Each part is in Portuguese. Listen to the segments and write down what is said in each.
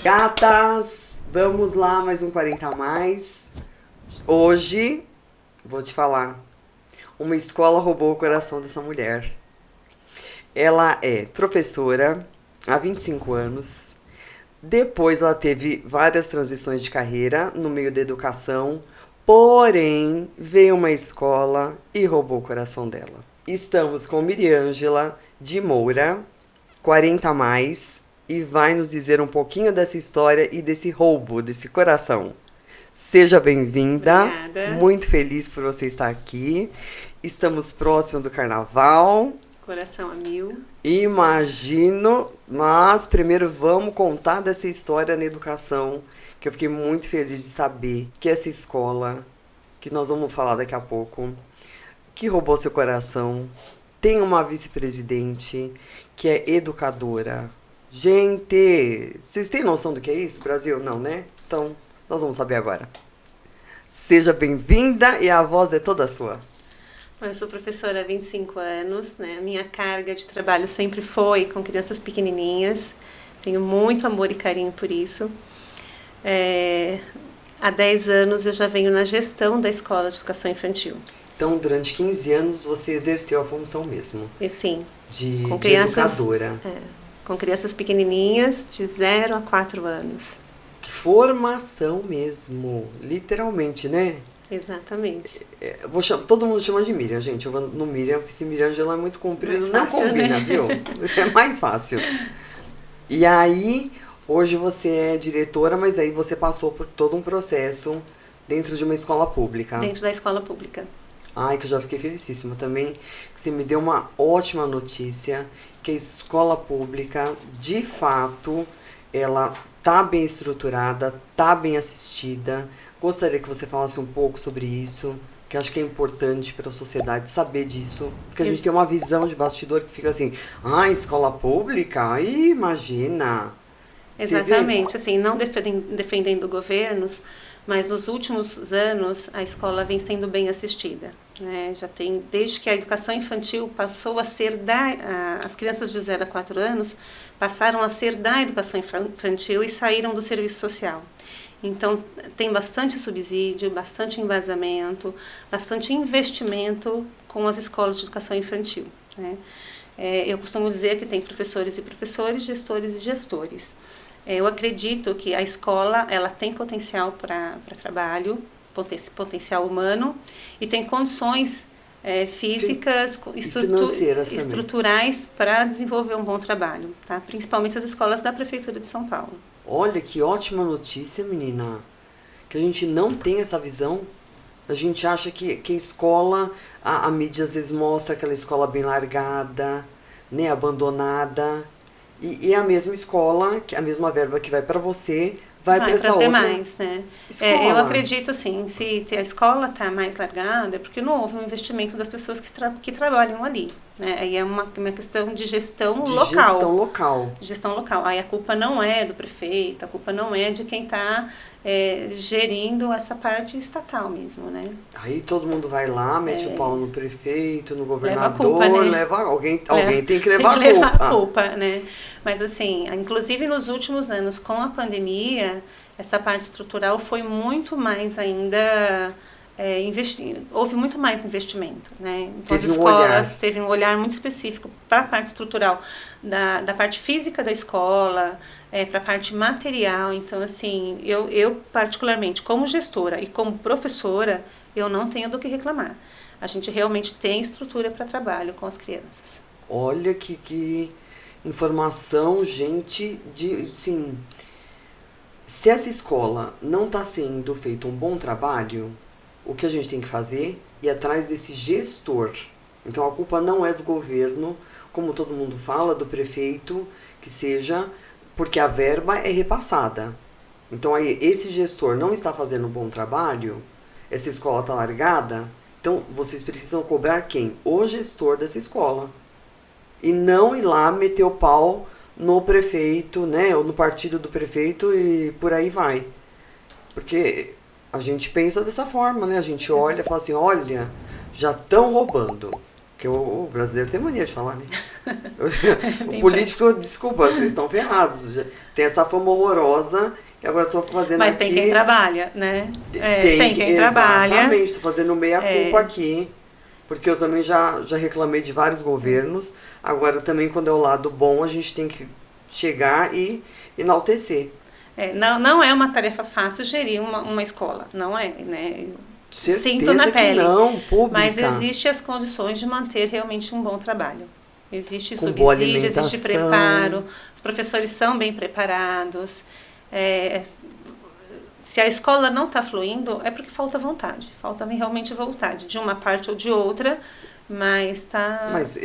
Gatas, vamos lá, mais um 40 a mais. Hoje, vou te falar, uma escola roubou o coração dessa mulher. Ela é professora há 25 anos. Depois ela teve várias transições de carreira no meio da educação. Porém, veio uma escola e roubou o coração dela. Estamos com Miriângela de Moura, 40 a mais, e vai nos dizer um pouquinho dessa história e desse roubo, desse coração. Seja bem-vinda. Obrigada. Muito feliz por você estar aqui. Estamos próximos do carnaval. Coração a mil. Imagino, mas primeiro vamos contar dessa história na educação, que eu fiquei muito feliz de saber que essa escola, que nós vamos falar daqui a pouco, que roubou seu coração, tem uma vice-presidente que é educadora. Gente, vocês têm noção do que é isso, Brasil? Não, né? Então, nós vamos saber agora. Seja bem-vinda e a voz é toda sua. Eu sou professora há 25 anos, né? A minha carga de trabalho sempre foi com crianças pequenininhas. Tenho muito amor e carinho por isso. Há 10 anos eu já venho na gestão da Escola de Educação Infantil. Então, durante 15 anos, você exerceu a função mesmo? E sim. De crianças, educadora. Com crianças pequenininhas de 0 a 4 anos. Que formação mesmo, literalmente, né? Exatamente. Todo mundo chama de Miriam, gente. Eu vou no Miriam, porque se Miriângela é muito comprido, não fácil, combina, né? viu? É mais fácil. E aí, hoje você é diretora, mas aí você passou por todo um processo dentro de uma escola pública. Dentro da escola pública. Ai, que eu já fiquei felicíssima também, que você me deu uma ótima notícia, que a escola pública, de fato, ela tá bem estruturada, tá bem assistida. Gostaria que você falasse um pouco sobre isso, que eu acho que é importante para a sociedade saber disso, porque a gente tem uma visão de bastidor que fica assim, escola pública? Ai, imagina! Exatamente, assim, não defendendo governos, mas nos últimos anos a escola vem sendo bem assistida, né? Já tem, desde que a educação infantil passou a ser as crianças de 0 a 4 anos passaram a ser da educação infantil e saíram do serviço social. Então, tem bastante subsídio, bastante embasamento, bastante investimento com as escolas de educação infantil, né? Eu costumo dizer que tem professores e professores, gestores e gestores. Eu acredito que a escola ela tem potencial para trabalho, potencial humano, e tem condições físicas e estruturais para desenvolver um bom trabalho, tá? Principalmente as escolas da Prefeitura de São Paulo. Olha que ótima notícia, menina, que a gente não tem essa visão. A gente acha que a escola, a mídia às vezes mostra aquela escola bem largada, né, abandonada. E a mesma escola, a mesma verba que vai para você, vai para essa outra demais, né? escola. Eu acredito assim, se a escola está mais largada, é porque não houve um investimento das pessoas que trabalham ali, né? Aí é uma questão de gestão local. Gestão local. Aí a culpa não é do prefeito, a culpa não é de quem está gerindo essa parte estatal mesmo, né? Aí todo mundo vai lá, mete o pau no prefeito, no governador, alguém tem que levar a culpa, né? Mas assim, inclusive nos últimos anos, com a pandemia, essa parte estrutural foi muito mais ainda houve muito mais investimento, né? Então as escolas teve um olhar muito específico para a parte estrutural, da parte física da escola, para a parte material. Então, assim, eu particularmente, como gestora e como professora, eu não tenho do que reclamar. A gente realmente tem estrutura para trabalho com as crianças. Olha que informação, gente, sim. Se essa escola não está sendo feito um bom trabalho, o que a gente tem que fazer é ir atrás desse gestor. Então a culpa não é do governo, como todo mundo fala, do prefeito, que seja, porque a verba é repassada. Então aí esse gestor não está fazendo um bom trabalho, essa escola está largada, então vocês precisam cobrar quem? O gestor dessa escola. E não ir lá meter o pau no prefeito, né? Ou no partido do prefeito e por aí vai. Porque a gente pensa dessa forma, né? A gente olha e fala assim, olha, já estão roubando. Porque o brasileiro tem mania de falar, né? O político, desculpa, vocês estão ferrados. Tem essa fama horrorosa que agora estou fazendo Mas aqui. tem quem trabalha, né? Tem quem trabalha. Exatamente, estou fazendo meia-culpa aqui. Porque eu também já reclamei de vários governos. Agora também, quando é o lado bom, a gente tem que chegar e enaltecer. Não é uma tarefa fácil gerir uma escola, não é, né? Certeza Sinto na pele, que não, pública. mas existem as condições de manter realmente um bom trabalho. Existe com boa subsídio, existe alimentação. preparo, os professores são bem preparados. Se a escola não está fluindo, é porque falta vontade, falta realmente vontade, de uma parte ou de outra, mas está... Mas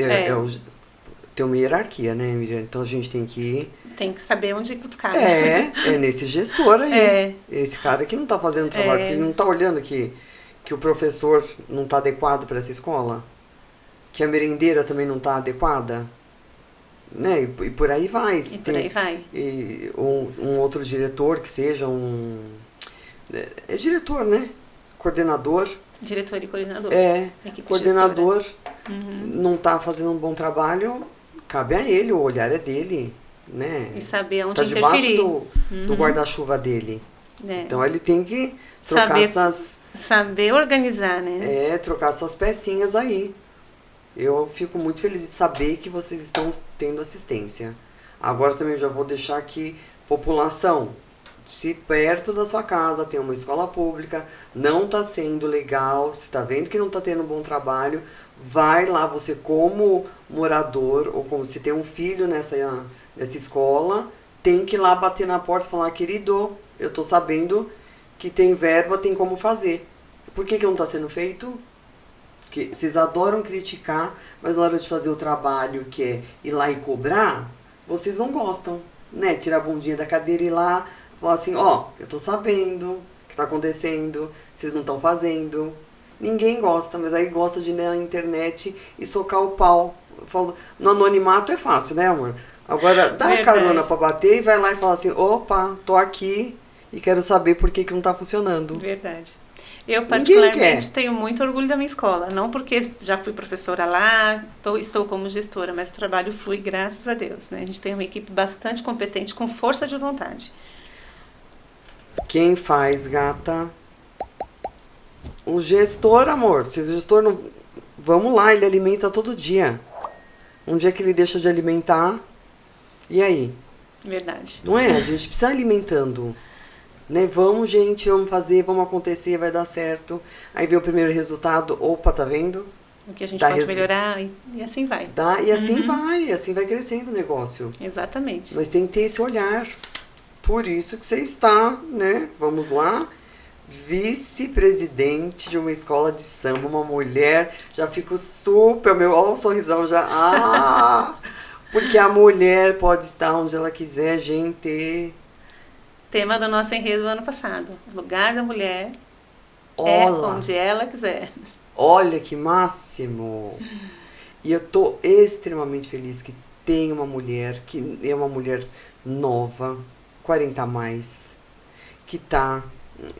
tem uma hierarquia, né, Miriam? Então a gente tem que... Tem que saber onde cutucar. É nesse gestor aí. Esse cara que não está fazendo trabalho, porque ele não está olhando que o professor não está adequado para essa escola, que a merendeira também não está adequada, né? E por aí vai. Por aí vai. E um outro diretor que seja é diretor, né? Coordenador. Diretor e coordenador. Coordenador não está fazendo um bom trabalho, cabe a ele, o olhar é dele, né? E saber onde tá interferir. Debaixo do guarda-chuva dele. Então ele tem que trocar saber organizar, né? Trocar essas pecinhas aí. Eu fico muito feliz de saber que vocês estão tendo assistência. Agora também já vou deixar aqui, população, se perto da sua casa tem uma escola pública, não está sendo legal, se está vendo que não está tendo um bom trabalho, vai lá, você como morador, ou como se tem um filho nessa escola, tem que ir lá bater na porta e falar, querido, eu estou sabendo que tem verba, tem como fazer. Por que não está sendo feito? Porque vocês adoram criticar, mas na hora de fazer o trabalho, que é ir lá e cobrar, vocês não gostam, né? Tirar a bundinha da cadeira e ir lá, falar assim, eu tô sabendo o que tá acontecendo, vocês não estão fazendo. Ninguém gosta, mas aí gosta de ir na internet e socar o pau. No anonimato é fácil, né, amor? Agora, dá a carona pra bater e vai lá e fala assim, opa, tô aqui e quero saber por que não tá funcionando. Verdade. Eu, particularmente, tenho muito orgulho da minha escola. Não porque já fui professora lá, estou como gestora, mas o trabalho flui, graças a Deus, né? A gente tem uma equipe bastante competente, com força de vontade. Quem faz, gata? O gestor, amor. Se o gestor não... Vamos lá, ele alimenta todo dia. Um dia que ele deixa de alimentar, e aí? Verdade. Não é? A gente precisa alimentando. Né? Vamos, gente, vamos fazer, vamos acontecer, vai dar certo. Aí vem o primeiro resultado, opa, tá vendo? O que a gente pode melhorar e assim vai. E assim vai crescendo o negócio. Exatamente. Mas tem que ter esse olhar. Por isso que você está, né? Vamos lá. Vice-presidente de uma escola de samba, uma mulher. Já fico super, olha o sorrisão já. Porque a mulher pode estar onde ela quiser, gente. Tema do nosso enredo do ano passado. Lugar da mulher é onde ela quiser. Olha que máximo! E eu tô extremamente feliz que tem uma mulher, que é uma mulher nova, 40 a mais, que tá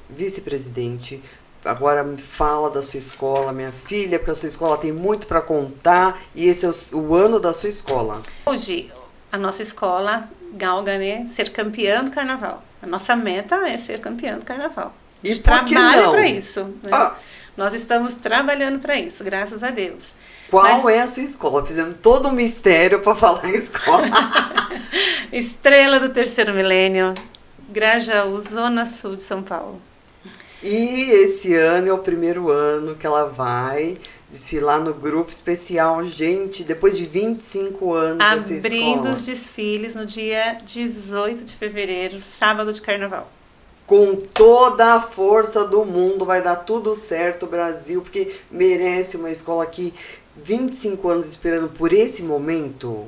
vice-presidente. Agora me fala da sua escola, minha filha, porque a sua escola tem muito para contar e esse é o ano da sua escola. Hoje, a nossa escola galga, né, ser campeã do carnaval. A nossa meta é ser campeã do carnaval. A gente trabalha para isso. Né? Nós estamos trabalhando para isso, graças a Deus. Qual é a sua escola? Fizemos todo um mistério para falar a escola. Estrela do Terceiro Milênio, Grajaú, Zona Sul de São Paulo. E esse ano é o primeiro ano que ela vai desfilar no grupo especial. Gente, depois de 25 anos dessa escola. Abrindo os desfiles no dia 18 de fevereiro, sábado de carnaval. Com toda a força do mundo, vai dar tudo certo, Brasil, porque merece uma escola aqui, 25 anos esperando por esse momento.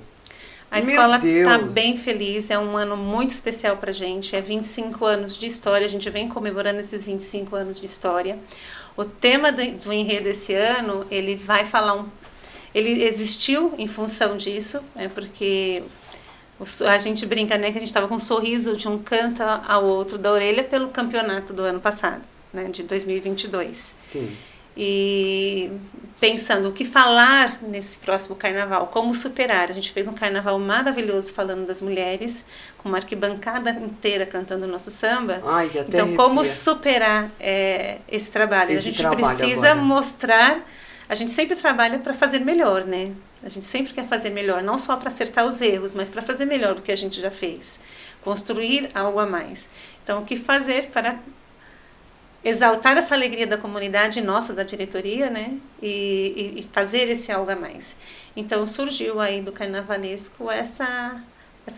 A escola está bem feliz, é um ano muito especial pra gente, é 25 anos de história, a gente vem comemorando esses 25 anos de história. O tema do enredo esse ano, ele vai falar ele existiu em função disso, porque A gente brinca, né, que a gente estava com um sorriso de um canto ao outro da orelha pelo campeonato do ano passado, né, de 2022. Sim. E pensando o que falar nesse próximo carnaval, como superar. A gente fez um carnaval maravilhoso falando das mulheres, com uma arquibancada inteira cantando o nosso samba. Ai, até então, arrepia. como superar esse trabalho? Esse a gente trabalho precisa agora. mostrar. A gente sempre trabalha para fazer melhor, né? A gente sempre quer fazer melhor, não só para acertar os erros, mas para fazer melhor do que a gente já fez. Construir algo a mais. Então, o que fazer para exaltar essa alegria da comunidade nossa, da diretoria, né? E fazer esse algo a mais. Então, surgiu aí do carnavalesco essa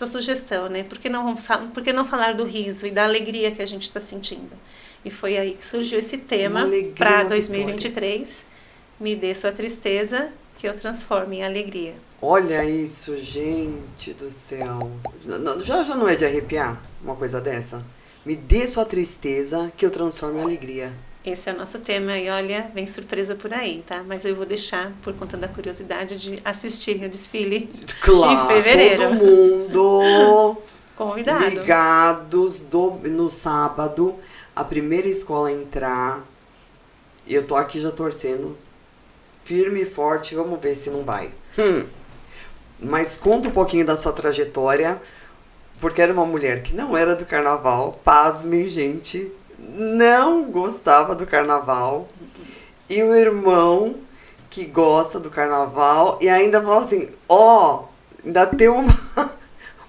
sugestão, né? Por que não falar do riso e da alegria que a gente está sentindo? E foi aí que surgiu esse tema para 2023. Me dê sua tristeza, que eu transforme em alegria. Olha isso, gente do céu. Já não é de arrepiar uma coisa dessa? Me dê sua tristeza, que eu transforme em alegria. Esse é o nosso tema e olha, vem surpresa por aí, tá? Mas eu vou deixar, por conta da curiosidade, de assistir o desfile Claro, em fevereiro. todo mundo Convidado. Ligados no sábado, a primeira escola a entrar. Eu tô aqui já torcendo firme e forte, vamos ver se não vai. Mas conta um pouquinho da sua trajetória, porque era uma mulher que não era do carnaval, pasmem, gente, não gostava do carnaval, e o irmão que gosta do carnaval, e ainda falou assim, ainda tem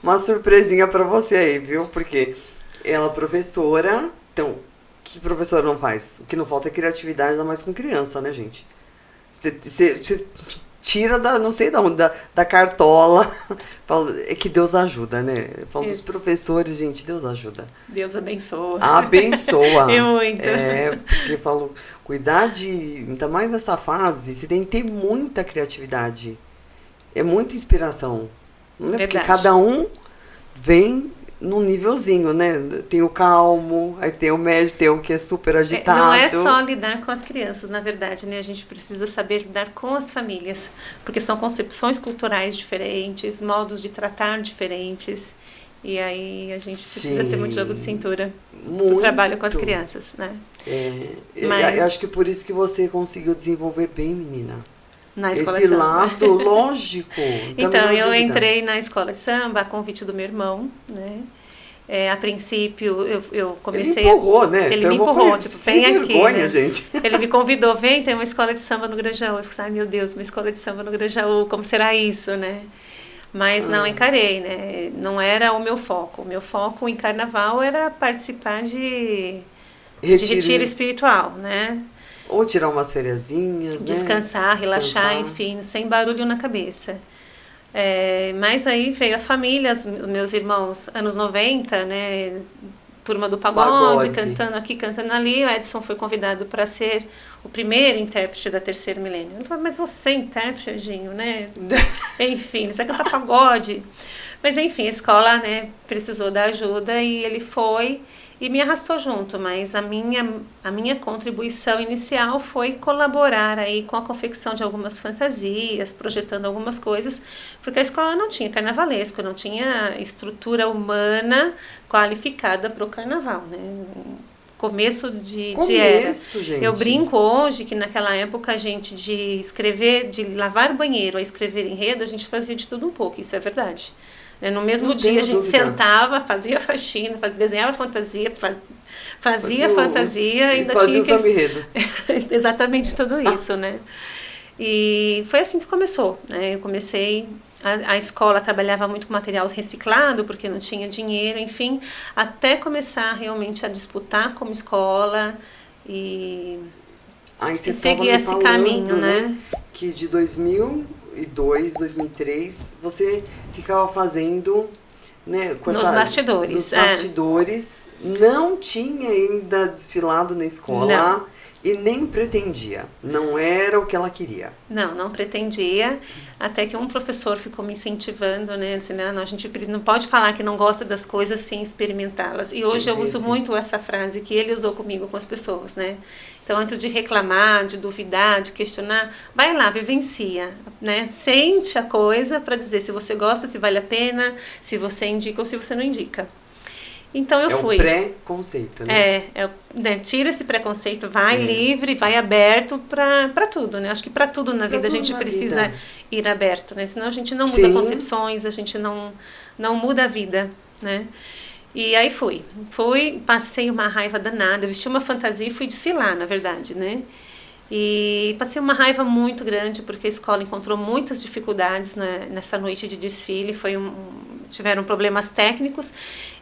uma surpresinha pra você aí, viu? Porque ela é professora, então, o que professora não faz? O que não falta é criatividade, ainda mais com criança, né, gente? Você tira não sei da onde, da cartola. É que Deus ajuda, né? Falo dos professores, gente, Deus ajuda. Deus abençoa. Abençoa. Muito. Porque falo, cuidar ainda mais nessa fase, você tem que ter muita criatividade. É muita inspiração. Não é? Porque cada um vem num nívelzinho, né? Tem o calmo, aí tem o médio, tem o que é super agitado. Não é só lidar com as crianças, na verdade, né? A gente precisa saber lidar com as famílias, porque são concepções culturais diferentes, modos de tratar diferentes, e aí a gente precisa ter muito jogo de cintura no trabalho com as crianças, né? Mas eu acho que por isso que você conseguiu desenvolver bem, menina. Na escola de samba. Lado, lógico. Então, eu entrei na escola de samba a convite do meu irmão, né? A princípio, eu comecei... Ele empurrou, né? Ele me empurrou, tipo, vem aqui, vergonha, né? Gente. Ele me convidou, vem, tem uma escola de samba no Grajaú. Eu falei, ai meu Deus, uma escola de samba no Grajaú, como será isso, né? Mas não encarei, né? Não era o meu foco. O meu foco em carnaval era participar de retiro espiritual, né? Ou tirar umas fériasinhas, descansar, relaxar, enfim, sem barulho na cabeça. Mas aí veio a família, os meus irmãos, anos 90, né? Turma do pagode, cantando aqui, cantando ali. O Edson foi convidado para ser o primeiro intérprete da Terceiro Milênio. Ele falou, mas você é intérprete, Edinho, né? Enfim, você vai cantar pagode. Mas enfim, a escola, né, precisou da ajuda e ele foi e me arrastou junto, mas a minha contribuição inicial foi colaborar aí com a confecção de algumas fantasias, projetando algumas coisas, porque a escola não tinha carnavalesco, não tinha estrutura humana qualificada para o carnaval, né? Começo de era. Gente. Eu brinco hoje que naquela época a gente de escrever, de lavar banheiro a escrever enredo, a gente fazia de tudo um pouco, isso é verdade. No mesmo dia a gente sentava, fazia faxina, desenhava fantasia, fazia fantasia, ainda fazia tinha o samba-enredo. Exatamente tudo isso, né? E foi assim que começou, né? Eu comecei, a escola trabalhava muito com material reciclado, porque não tinha dinheiro, enfim, até começar realmente a disputar como escola e seguir esse caminho, né? Que de 2002, 2003, você ficava fazendo, né, com nos bastidores. Nos bastidores, não tinha ainda desfilado na escola. Não. E nem pretendia. Não era o que ela queria. Não pretendia, até que um professor ficou me incentivando, né, dizendo, não, a gente não pode falar que não gosta das coisas sem experimentá-las. E hoje eu uso muito essa frase que ele usou comigo com as pessoas, né? Então, antes de reclamar, de duvidar, de questionar, vai lá, vivencia, né? Sente a coisa para dizer se você gosta, se vale a pena, se você indica ou se você não indica. Então eu fui. É o preconceito, né? Né, tira esse preconceito, vai livre, vai aberto para tudo, né? Acho que para tudo na vida a gente precisa ir aberto, né? Senão a gente não muda concepções, a gente não muda a vida, né? E aí fui, passei uma raiva danada, vesti uma fantasia e fui desfilar, na verdade, né? E passei uma raiva muito grande porque a escola encontrou muitas dificuldades nessa noite de desfile. Tiveram problemas técnicos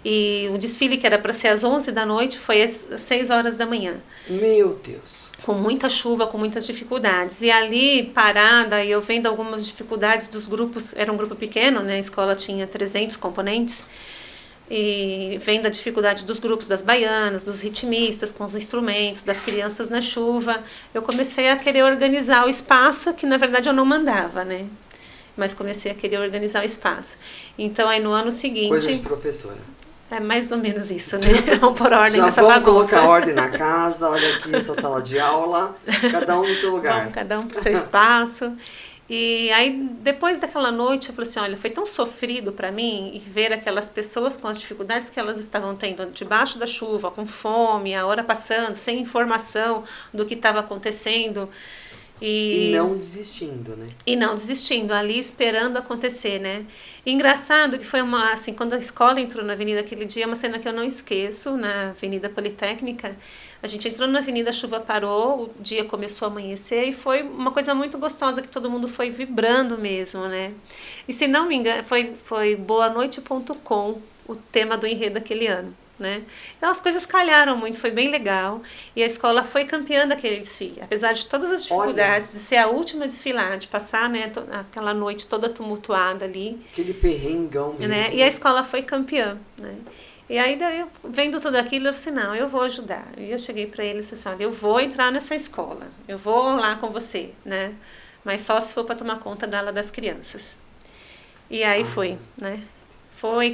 e o desfile que era para ser às 11 da noite foi às 6 horas da manhã. Meu Deus! Com muita chuva, com muitas dificuldades. E ali, parada, eu vendo algumas dificuldades dos grupos, era um grupo pequeno, né? A escola tinha 300 componentes. E vendo a dificuldade dos grupos das baianas, dos ritmistas com os instrumentos, das crianças na chuva, eu comecei a querer organizar o espaço, que na verdade eu não mandava, né? Mas comecei a querer organizar o espaço. Então aí no ano seguinte... Coisa de professora. É mais ou menos isso, né? Vamos pôr ordem nessa bagunça. Já vamos colocar ordem na casa, olha aqui essa sala de aula, cada um no seu lugar. Vamos, cada um pro seu espaço. E aí, depois daquela noite, eu falei assim, olha, foi tão sofrido para mim e ver aquelas pessoas com as dificuldades que elas estavam tendo debaixo da chuva, com fome, a hora passando, sem informação do que estava acontecendo. E não desistindo, né? E não desistindo, ali esperando acontecer, né? E engraçado que foi assim, quando a escola entrou na avenida aquele dia, uma cena que eu não esqueço, na Avenida Politécnica, a gente entrou na avenida, a chuva parou, o dia começou a amanhecer e foi uma coisa muito gostosa que todo mundo foi vibrando mesmo, né? E se não me engano, foi boanoite.com o tema do enredo daquele ano. Né? Então as coisas calharam muito, foi bem legal e a escola foi campeã daquele desfile, apesar de todas as dificuldades, de ser a última a desfilar, de passar, né, aquela noite toda tumultuada ali, aquele perrengão mesmo, né? E a escola foi campeã, né? E aí daí, vendo tudo aquilo, eu disse, não, eu vou ajudar. E eu cheguei para ele e disse assim, olha, eu vou entrar nessa escola, eu vou lá com você, né? Mas só se for para tomar conta dela das crianças. E aí foi, né?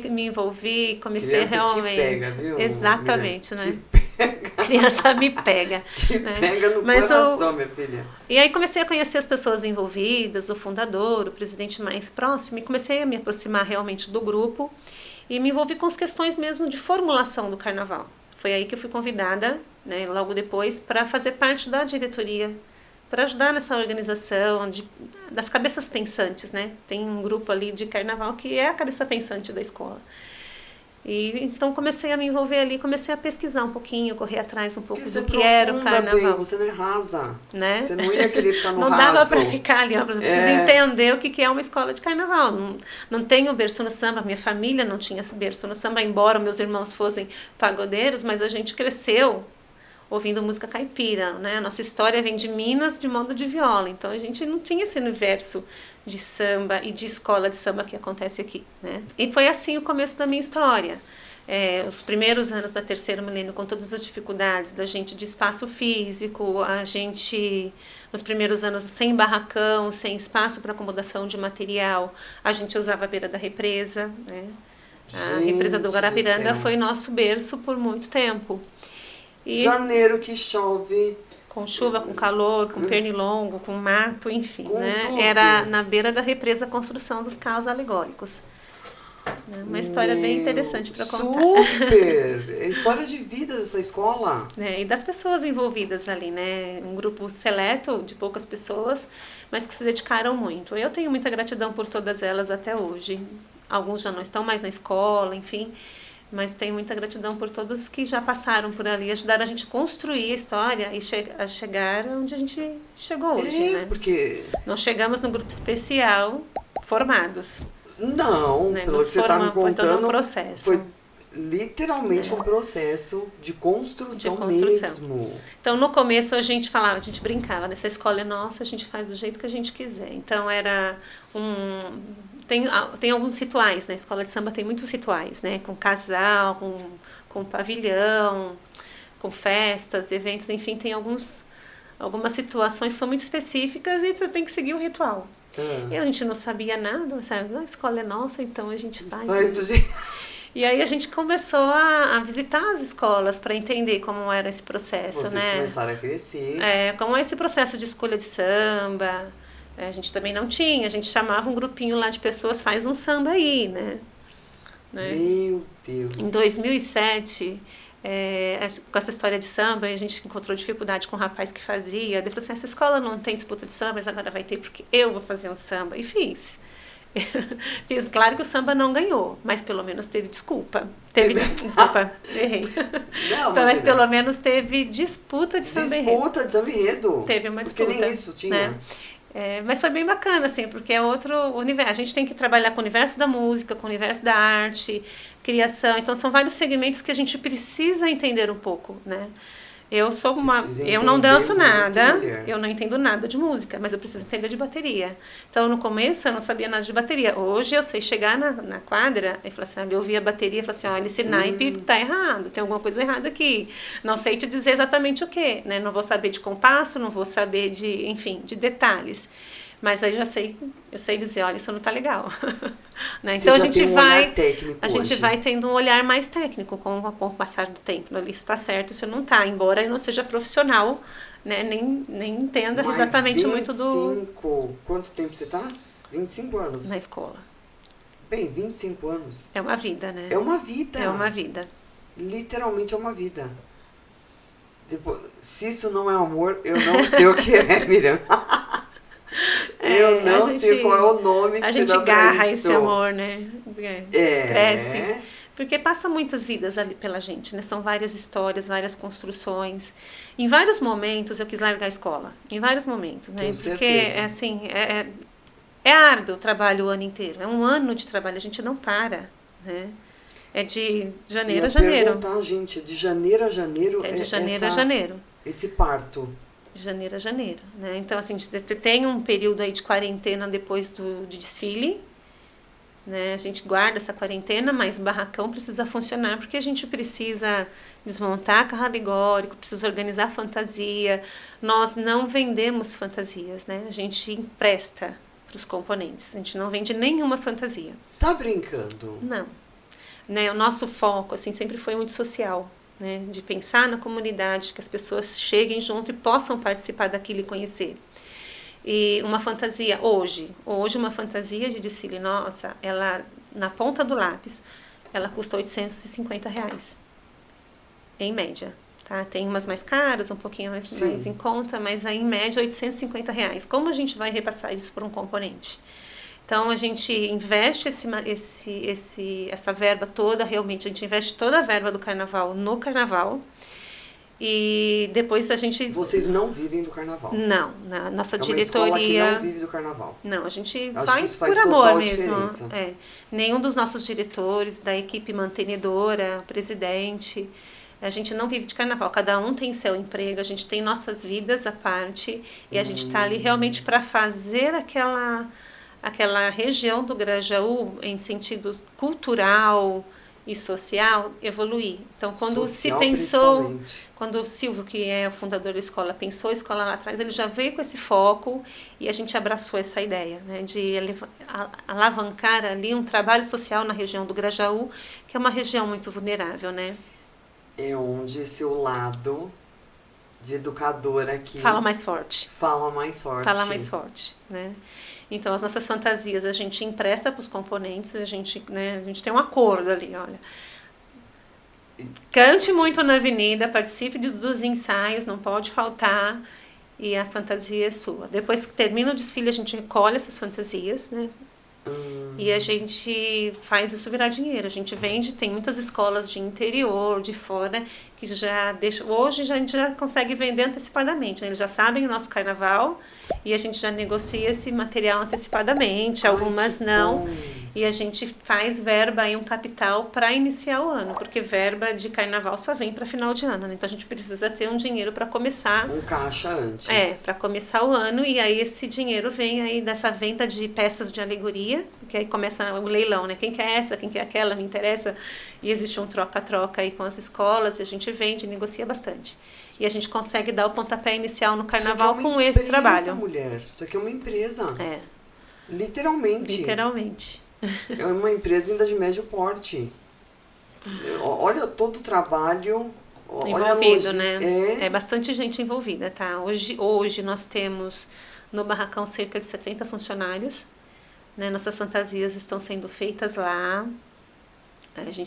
Me envolvi, comecei criança realmente. Te pega, viu? Exatamente, Mira, né? te pega. Criança me pega. Te né? pega no coração, minha filha. E aí comecei a conhecer as pessoas envolvidas, o fundador, o presidente mais próximo, e comecei a me aproximar realmente do grupo e me envolvi com as questões mesmo de formulação do carnaval. Foi aí que eu fui convidada, né, logo depois, para fazer parte da diretoria, para ajudar nessa organização das cabeças pensantes, né? Tem um grupo ali de carnaval que é a cabeça pensante da escola. E então comecei a me envolver ali, comecei a pesquisar um pouquinho, correr atrás um pouco do que era o carnaval. Bem, você não é rasa, né? Você não ia querer ficar no não raso. Não dava para ficar ali, eu preciso entender o que é uma escola de carnaval. Não tenho berço no samba, minha família não tinha berço no samba, embora meus irmãos fossem pagodeiros, mas a gente cresceu ouvindo música caipira, né? A nossa história vem de Minas, de modo de viola, então a gente não tinha esse universo de samba e de escola de samba que acontece aqui, né? E foi assim o começo da minha história. Os primeiros anos da terceiro milênio, com todas as dificuldades da gente de espaço físico, a gente, nos primeiros anos, sem barracão, sem espaço para acomodação de material, a gente usava a beira da represa, né? A represa do Guarapiranga foi nosso berço por muito tempo. E janeiro que chove. Com chuva, com calor, com pernilongo, com mato, enfim, com né? Tudo. Era na beira da represa a construção dos carros alegóricos. Uma história bem interessante para contar. Super! É história de vida dessa escola. E das pessoas envolvidas ali, né? Um grupo seleto de poucas pessoas, mas que se dedicaram muito. Eu tenho muita gratidão por todas elas até hoje. Alguns já não estão mais na escola, enfim. Mas tenho muita gratidão por todos que já passaram por ali, ajudaram a gente a construir a história e a chegar onde a gente chegou hoje, né? Porque nós chegamos no grupo especial formados. Não, né? Pelo que você está me contando, foi todo um processo. Foi literalmente um processo de construção mesmo. Então, no começo, a gente brincava, nessa escola é nossa, a gente faz do jeito que a gente quiser. Então, era Tem alguns rituais, né? A escola de samba tem muitos rituais, né? Com casal, com pavilhão, com festas, eventos, enfim, tem alguns Algumas situações são muito específicas e você tem que seguir o ritual. E a gente não sabia nada, sabe? A escola é nossa, então a gente faz. E aí a gente começou a visitar as escolas para entender como era esse processo, Vocês né? começaram a crescer. Como é esse processo de escolha de samba. A gente também não tinha, a gente chamava um grupinho lá de pessoas, faz um samba aí, né? Meu Deus. Em 2007, com essa história de samba, a gente encontrou dificuldade com o rapaz que fazia. Ele falou assim, essa escola não tem disputa de samba, mas agora vai ter porque eu vou fazer um samba. E fiz. Fiz, claro que o samba não ganhou, mas pelo menos teve desculpa. Desculpa, errei. Não, mas pelo menos teve disputa de samba enredo. Disputa de samba enredo. Teve uma disputa. Porque nem isso tinha. Né? Mas foi bem bacana, assim, porque é outro universo. A gente tem que trabalhar com o universo da música, com o universo da arte, criação. Então, são vários segmentos que a gente precisa entender um pouco, né? Eu não danço nada, eu não entendo nada de música, mas eu preciso entender de bateria. Então, no começo, eu não sabia nada de bateria. Hoje, eu sei chegar na quadra e falar assim, eu ouvi a bateria e falar assim, olha, esse naipe tá errado, tem alguma coisa errada aqui. Não sei te dizer exatamente o quê, né? Não vou saber de compasso, não vou saber de detalhes. Mas aí eu sei dizer, olha, isso não tá legal. Né? Então a gente vai tendo um olhar mais técnico com o passar do tempo. Isso está certo, isso não tá, embora eu não seja profissional, né? nem entenda exatamente muito do... Quanto tempo você tá? 25 anos. Na escola. Bem, 25 anos. É uma vida, né? É uma vida. É uma vida. Literalmente é uma vida. Depois, se isso não é amor, eu não sei o que é, Miriam. Eu não sei qual é o nome que você dá pra isso. A gente garra esse amor, né? Cresce. Porque passa muitas vidas ali pela gente, né? São várias histórias, várias construções. Em vários momentos eu quis largar a escola. Em vários momentos, né? Porque, é árduo o trabalho o ano inteiro. É um ano de trabalho, a gente não para, né? É de janeiro a janeiro. Gente, de janeiro a janeiro. É de janeiro a janeiro. Esse parto. De janeiro a janeiro, né? Então, assim, tem um período aí de quarentena depois de desfile, né? A gente guarda essa quarentena, mas o barracão precisa funcionar, porque a gente precisa desmontar carro alegórico, precisa organizar fantasia. Nós não vendemos fantasias, né? A gente empresta para os componentes, a gente não vende nenhuma fantasia. Tá brincando? Não. Né? O nosso foco, assim, sempre foi muito social. Né, de pensar na comunidade, que as pessoas cheguem junto e possam participar daquilo e conhecer. E uma fantasia, hoje uma fantasia de desfile nossa, ela, na ponta do lápis, ela custa R$850, em média. Tá? Tem umas mais caras, um pouquinho mais em conta, mas aí, em média, R$850. Como a gente vai repassar isso para um componente? Então, a gente investe essa verba toda, realmente, a gente investe toda a verba do carnaval no carnaval. E depois a gente... Vocês não vivem do carnaval? Não, na nossa diretoria... Uma escola que não vive do carnaval. Não, a gente faz por amor mesmo. Nenhum dos nossos diretores, da equipe mantenedora, presidente... A gente não vive de carnaval, cada um tem seu emprego, a gente tem nossas vidas à parte. E a gente está ali realmente para fazer aquela região do Grajaú, em sentido cultural e social, evoluir. Então, quando quando o Silvio, que é o fundador da escola, pensou a escola lá atrás, ele já veio com esse foco e a gente abraçou essa ideia, né, de alavancar ali um trabalho social na região do Grajaú, que é uma região muito vulnerável, né? É onde seu lado de educadora aqui... Fala mais forte. Fala mais forte, né? Então, as nossas fantasias a gente empresta para os componentes, a gente tem um acordo ali, olha. Cante muito na avenida, participe dos ensaios, não pode faltar, e a fantasia é sua. Depois que termina o desfile, a gente recolhe essas fantasias, né? E a gente faz isso virar dinheiro. A gente vende, tem muitas escolas de interior, de fora, que já deixam. Hoje a gente já consegue vender antecipadamente, né? Eles já sabem o nosso carnaval e a gente já negocia esse material antecipadamente, algumas não. e a gente faz verba aí, um capital para iniciar o ano, porque verba de carnaval só vem para final de ano, né? Então a gente precisa ter um dinheiro para começar. Um caixa antes. Para começar o ano, e aí esse dinheiro vem aí dessa venda de peças de alegoria, que aí começa o leilão, né? Quem quer essa, quem quer aquela, me interessa, e existe um troca-troca aí com as escolas, e a gente vende, negocia bastante. E a gente consegue dar o pontapé inicial no carnaval com esse trabalho. Mulher. Isso aqui é uma empresa. É. Literalmente. Literalmente. É uma empresa ainda de médio porte. Olha todo o trabalho envolvido, né? É bastante gente envolvida, tá? Hoje nós temos no barracão cerca de 70 funcionários, né? Nossas fantasias estão sendo feitas lá.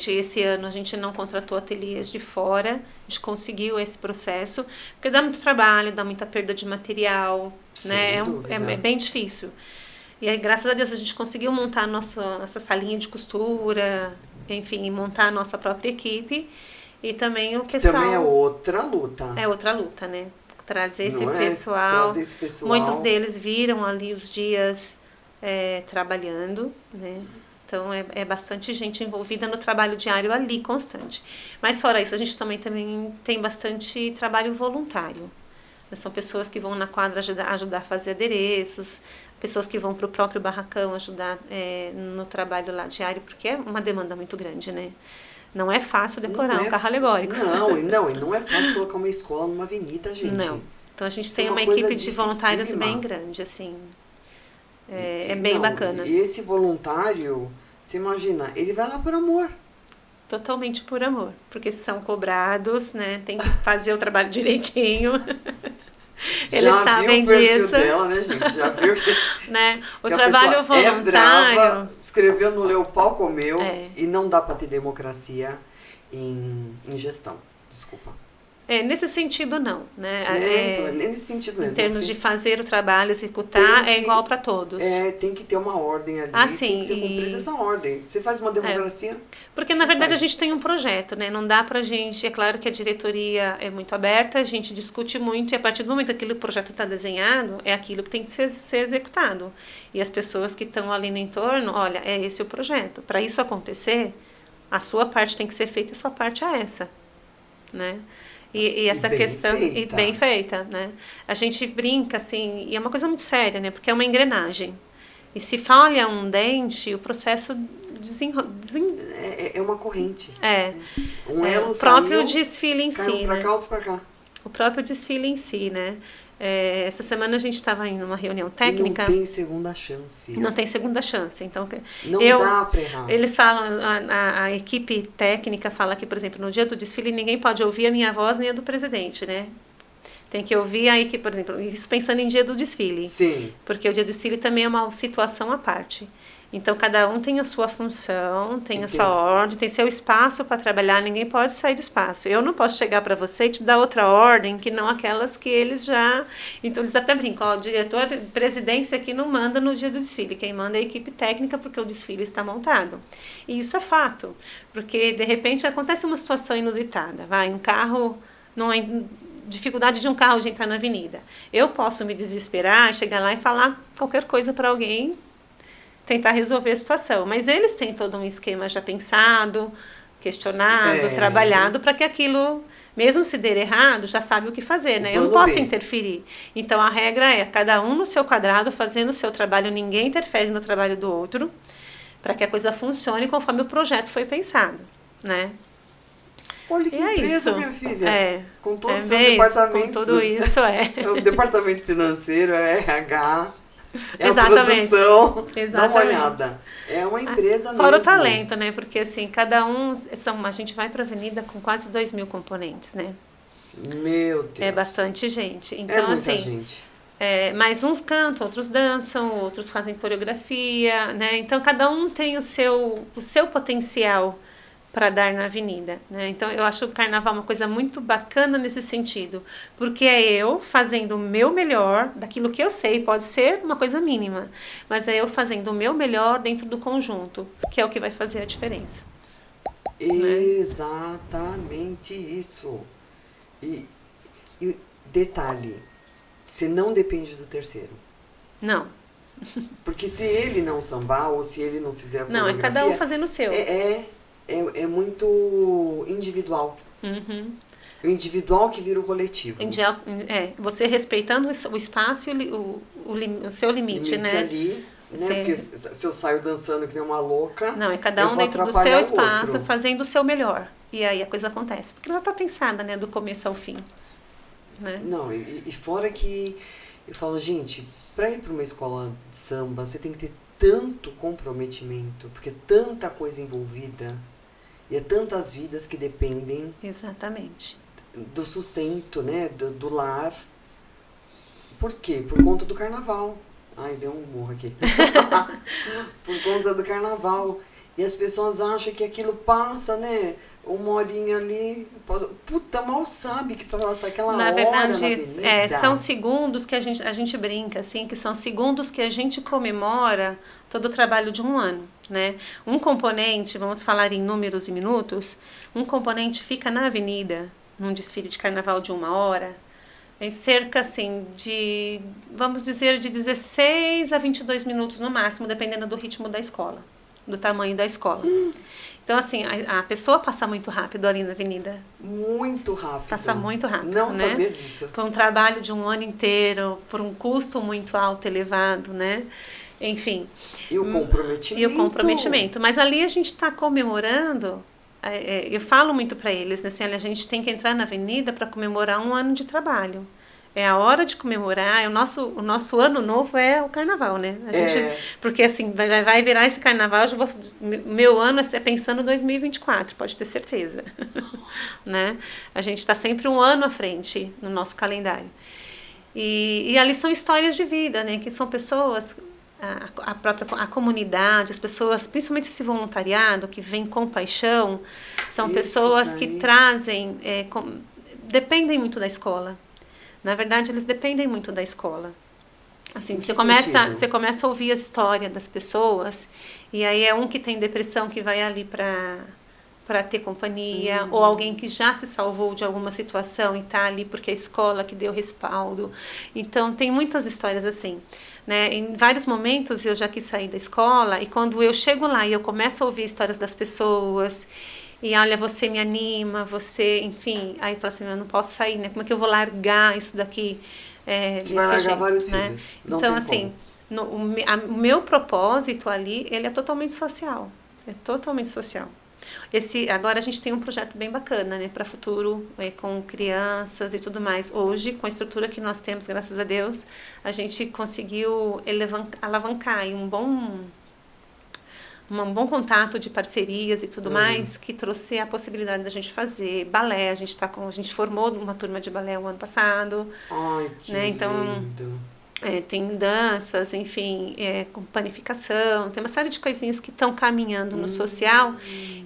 Esse ano a gente não contratou ateliês de fora, a gente conseguiu esse processo, porque dá muito trabalho, dá muita perda de material, né? É bem difícil. E aí, graças a Deus, a gente conseguiu montar nossa salinha de costura, enfim, montar a nossa própria equipe. E também o pessoal... Também é outra luta. É outra luta, né? Trazer esse pessoal. Muitos deles viram ali os dias trabalhando, né? Então, é bastante gente envolvida no trabalho diário ali, constante. Mas, fora isso, a gente também tem bastante trabalho voluntário. São pessoas que vão na quadra ajudar a fazer adereços, pessoas que vão para o próprio barracão ajudar no trabalho lá diário, porque é uma demanda muito grande, né? Não é fácil decorar um carro alegórico. E não é fácil colocar uma escola numa avenida, gente. Não. Então, a gente tem uma equipe de voluntários bem grande, assim. É bem bacana. E esse voluntário, você imagina, ele vai lá por amor. Totalmente por amor, porque são cobrados, né? Tem que fazer o trabalho direitinho. Eles sabem disso. Já viu o perfil dela, né, gente? Já viu né? O trabalho voluntário. Brava, escreveu, não leu, o pau comeu. E não dá para ter democracia em gestão. Desculpa. Nesse sentido, não. Né? Então, nesse sentido mesmo. Em termos de fazer o trabalho, executar, é igual para todos. Tem que ter uma ordem ali, tem que ser cumprida essa ordem. Você faz uma democracia... Porque, na verdade, a gente tem um projeto, né? Não dá pra gente... É claro que a diretoria é muito aberta, a gente discute muito, e a partir do momento que aquele projeto está desenhado, é aquilo que tem que ser executado. E as pessoas que estão ali no entorno, olha, é esse o projeto. Para isso acontecer, a sua parte tem que ser feita, a sua parte é essa, né? E essa questão bem feita, né? A gente brinca assim, e é uma coisa muito séria, né? Porque é uma engrenagem. E se falha um dente, o processo é uma corrente. Um elo o próprio desfile em si, pra cá, outro pra cá. O próprio desfile em si, né? Essa semana a gente estava em uma reunião técnica. E não tem segunda chance. Não tem segunda chance. Então, não dá para errar. Eles falam, a equipe técnica fala que, por exemplo, no dia do desfile ninguém pode ouvir a minha voz nem a do presidente, né? Tem que ouvir a equipe, por exemplo, isso pensando em dia do desfile. Sim. Porque o dia do desfile também é uma situação à parte. Então, cada um tem a sua função, tem a sua ordem, tem seu espaço para trabalhar, ninguém pode sair do espaço. Eu não posso chegar para você e te dar outra ordem que não aquelas que eles já... Então, eles até brincam, o diretor, presidência aqui não manda no dia do desfile, quem manda é a equipe técnica porque o desfile está montado. E isso é fato, porque, de repente, acontece uma situação inusitada, um carro... dificuldade de um carro de entrar na avenida. Eu posso me desesperar, chegar lá e falar qualquer coisa para alguém, tentar resolver a situação. Mas eles têm todo um esquema já pensado, questionado, trabalhado, para que aquilo, mesmo se der errado, já sabe o que fazer, né? Eu não posso interferir. Então, a regra é cada um no seu quadrado, fazendo o seu trabalho, ninguém interfere no trabalho do outro, para que a coisa funcione conforme o projeto foi pensado, né? Olha que empresa, minha filha. Com todos os seus mesmo, departamentos. Com tudo isso, O departamento financeiro, RH, Exatamente. A produção. Dá uma olhada. É uma empresa Fora mesmo. o talento, né? Porque assim, cada um... a gente vai para a avenida com quase 2.000 componentes, né? Meu Deus. É bastante gente. Então, muita assim... gente. Mas uns cantam, outros dançam, outros fazem coreografia, né? Então, cada um tem o seu potencial para dar na avenida, né? Então eu acho o carnaval uma coisa muito bacana nesse sentido, porque é eu fazendo o meu melhor daquilo que eu sei, pode ser uma coisa mínima, mas é eu fazendo o meu melhor dentro do conjunto, que é o que vai fazer a diferença. Exatamente isso. E detalhe, você não depende do terceiro. Não. Porque se ele não sambar ou se ele não fizer a Não, é coreografia... cada um fazendo o seu. É muito individual. Uhum. O individual que vira o coletivo. Você respeitando o espaço e o seu limite, né? Ali, né? Porque se eu saio dançando que nem uma louca... Não, é cada um dentro do seu espaço, fazendo o seu melhor. E aí a coisa acontece. Porque ela tá pensada, né? Do começo ao fim. Né? Não, e fora que... Eu falo, gente, pra ir pra uma escola de samba, você tem que ter tanto comprometimento. Porque é tanta coisa envolvida. E é tantas vidas que dependem... Exatamente. Do sustento, né? Do lar. Por quê? Por conta do carnaval. Ai, deu um morro aqui. Por conta do carnaval. E as pessoas acham que aquilo passa, né? Uma horinha ali. Puta, mal sabe que passa aquela hora na avenida. São segundos que a gente brinca, assim, que são segundos que a gente comemora todo o trabalho de um ano, né? Um componente, vamos falar em números e minutos, um componente fica na avenida, num desfile de carnaval de 1 hora, em cerca, assim, vamos dizer, de 16 a 22 minutos no máximo, dependendo do ritmo da escola, do tamanho da escola. Então, assim, a pessoa passa muito rápido ali na avenida. Muito rápido. Passa muito rápido, Não né? sabia disso. Por um trabalho de um ano inteiro, por um custo muito alto, elevado, né? Enfim. E o comprometimento. Mas ali a gente está comemorando... eu falo muito para eles, né, assim, a gente tem que entrar na avenida para comemorar 1 ano de trabalho. É a hora de comemorar. O nosso ano novo é o carnaval, né? Porque assim, vai virar esse carnaval, meu ano é pensando em 2024, pode ter certeza. Né? A gente está sempre 1 ano à frente no nosso calendário. E ali são histórias de vida, né? Que são pessoas... A comunidade, as pessoas, principalmente esse voluntariado que vem com paixão, são pessoas que trazem, dependem muito da escola. Na verdade, eles dependem muito da escola. Assim, você começa a ouvir a história das pessoas, e aí é um que tem depressão que vai ali para ter companhia, ou alguém que já se salvou de alguma situação e está ali porque é a escola que deu respaldo. Então, tem muitas histórias assim. Né? Em vários momentos eu já quis sair da escola, e quando eu chego lá e eu começo a ouvir histórias das pessoas, e olha, você me anima, enfim, aí eu falo assim, eu não posso sair, né? Como é que eu vou largar isso daqui? Você vai largar vários filhos. Então, assim, o meu propósito ali, ele é totalmente social. É totalmente social. Agora a gente tem um projeto bem bacana, né, para futuro, com crianças e tudo mais. Hoje, com a estrutura que nós temos, graças a Deus, a gente conseguiu alavancar um bom contato de parcerias e tudo mais, que trouxe a possibilidade da gente fazer balé. A gente formou uma turma de balé o ano passado. Ai, que lindo. Tem danças, enfim, com panificação, tem uma série de coisinhas que estão caminhando no social,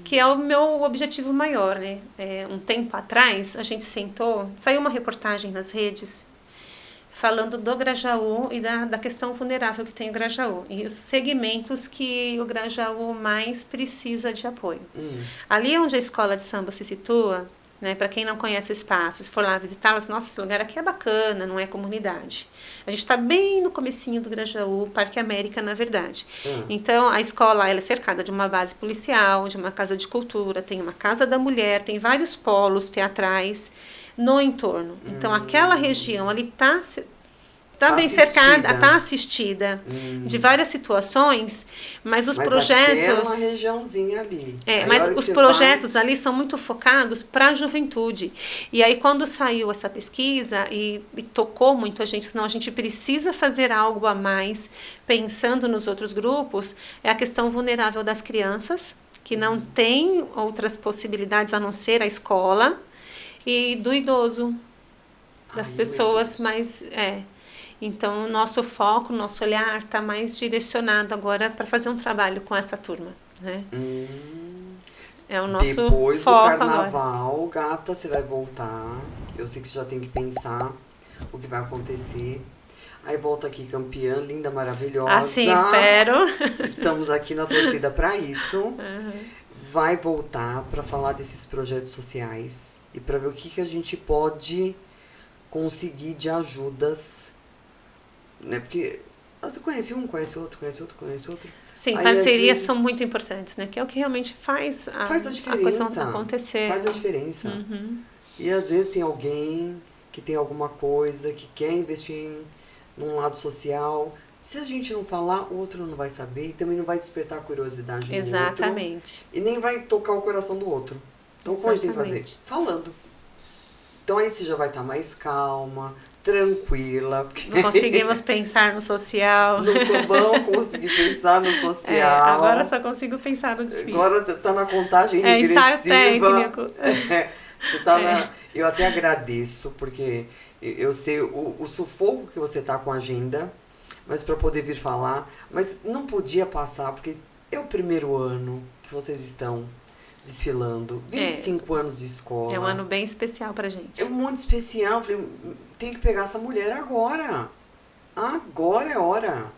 que é o meu objetivo maior, né? Um tempo atrás, a gente saiu uma reportagem nas redes falando do Grajaú e da questão vulnerável que tem o Grajaú e os segmentos que o Grajaú mais precisa de apoio. Ali onde a escola de samba se situa, né, para quem não conhece o espaço, se for lá visitá-las, nossa, esse lugar aqui é bacana, não é comunidade. A gente está bem no comecinho do Grajaú, Parque América, na verdade. Então, a escola ela é cercada de uma base policial, de uma casa de cultura, tem uma casa da mulher, tem vários polos teatrais no entorno. Então, aquela região ali está bem cercada, está assistida de várias situações, mas os projetos... aquela regiãozinha ali. Mas os projetos ali são muito focados para a juventude. E aí, quando saiu essa pesquisa e tocou muito a gente, senão a gente precisa fazer algo a mais, pensando nos outros grupos, é a questão vulnerável das crianças, que não tem outras possibilidades a não ser a escola, e do idoso, das pessoas mais... Então, o nosso foco, o nosso olhar está mais direcionado agora para fazer um trabalho com essa turma, né? É o nosso Depois foco do carnaval, agora. gata, você vai voltar. Eu sei que você já tem que pensar o que vai acontecer. Aí volta aqui campeã, linda, maravilhosa. Assim, espero. Estamos aqui na torcida para isso. Vai voltar para falar desses projetos sociais e para ver o que a gente pode conseguir de ajudas, né? Porque Você conhece um, conhece outro, conhece outro, conhece outro. Sim, Aí, parcerias vezes, são muito importantes, né? Que é o que realmente faz a diferença. coisa acontecer. Faz a diferença. Uhum. E às vezes tem alguém que tem alguma coisa, que quer investir num lado social. Se a gente não falar, o outro não vai saber e também não vai despertar a curiosidade no outro. Exatamente. E nem vai tocar o coração do outro. Então, como a gente tem que fazer? Falando. Então, aí você já vai estar mais calma, tranquila. Porque Não conseguimos pensar no social. não vão conseguir pensar no social. Agora só consigo pensar no desfile. Agora tá na contagem regressiva. Ensaio técnico. Você tá Eu até agradeço, porque eu sei o sufoco que você tá com a agenda, mas para poder vir falar. Mas não podia passar, porque é o primeiro ano que vocês estão desfilando. 25 anos de escola. É um ano bem especial pra gente. É muito especial. Falei, tem que pegar essa mulher agora. Agora é hora.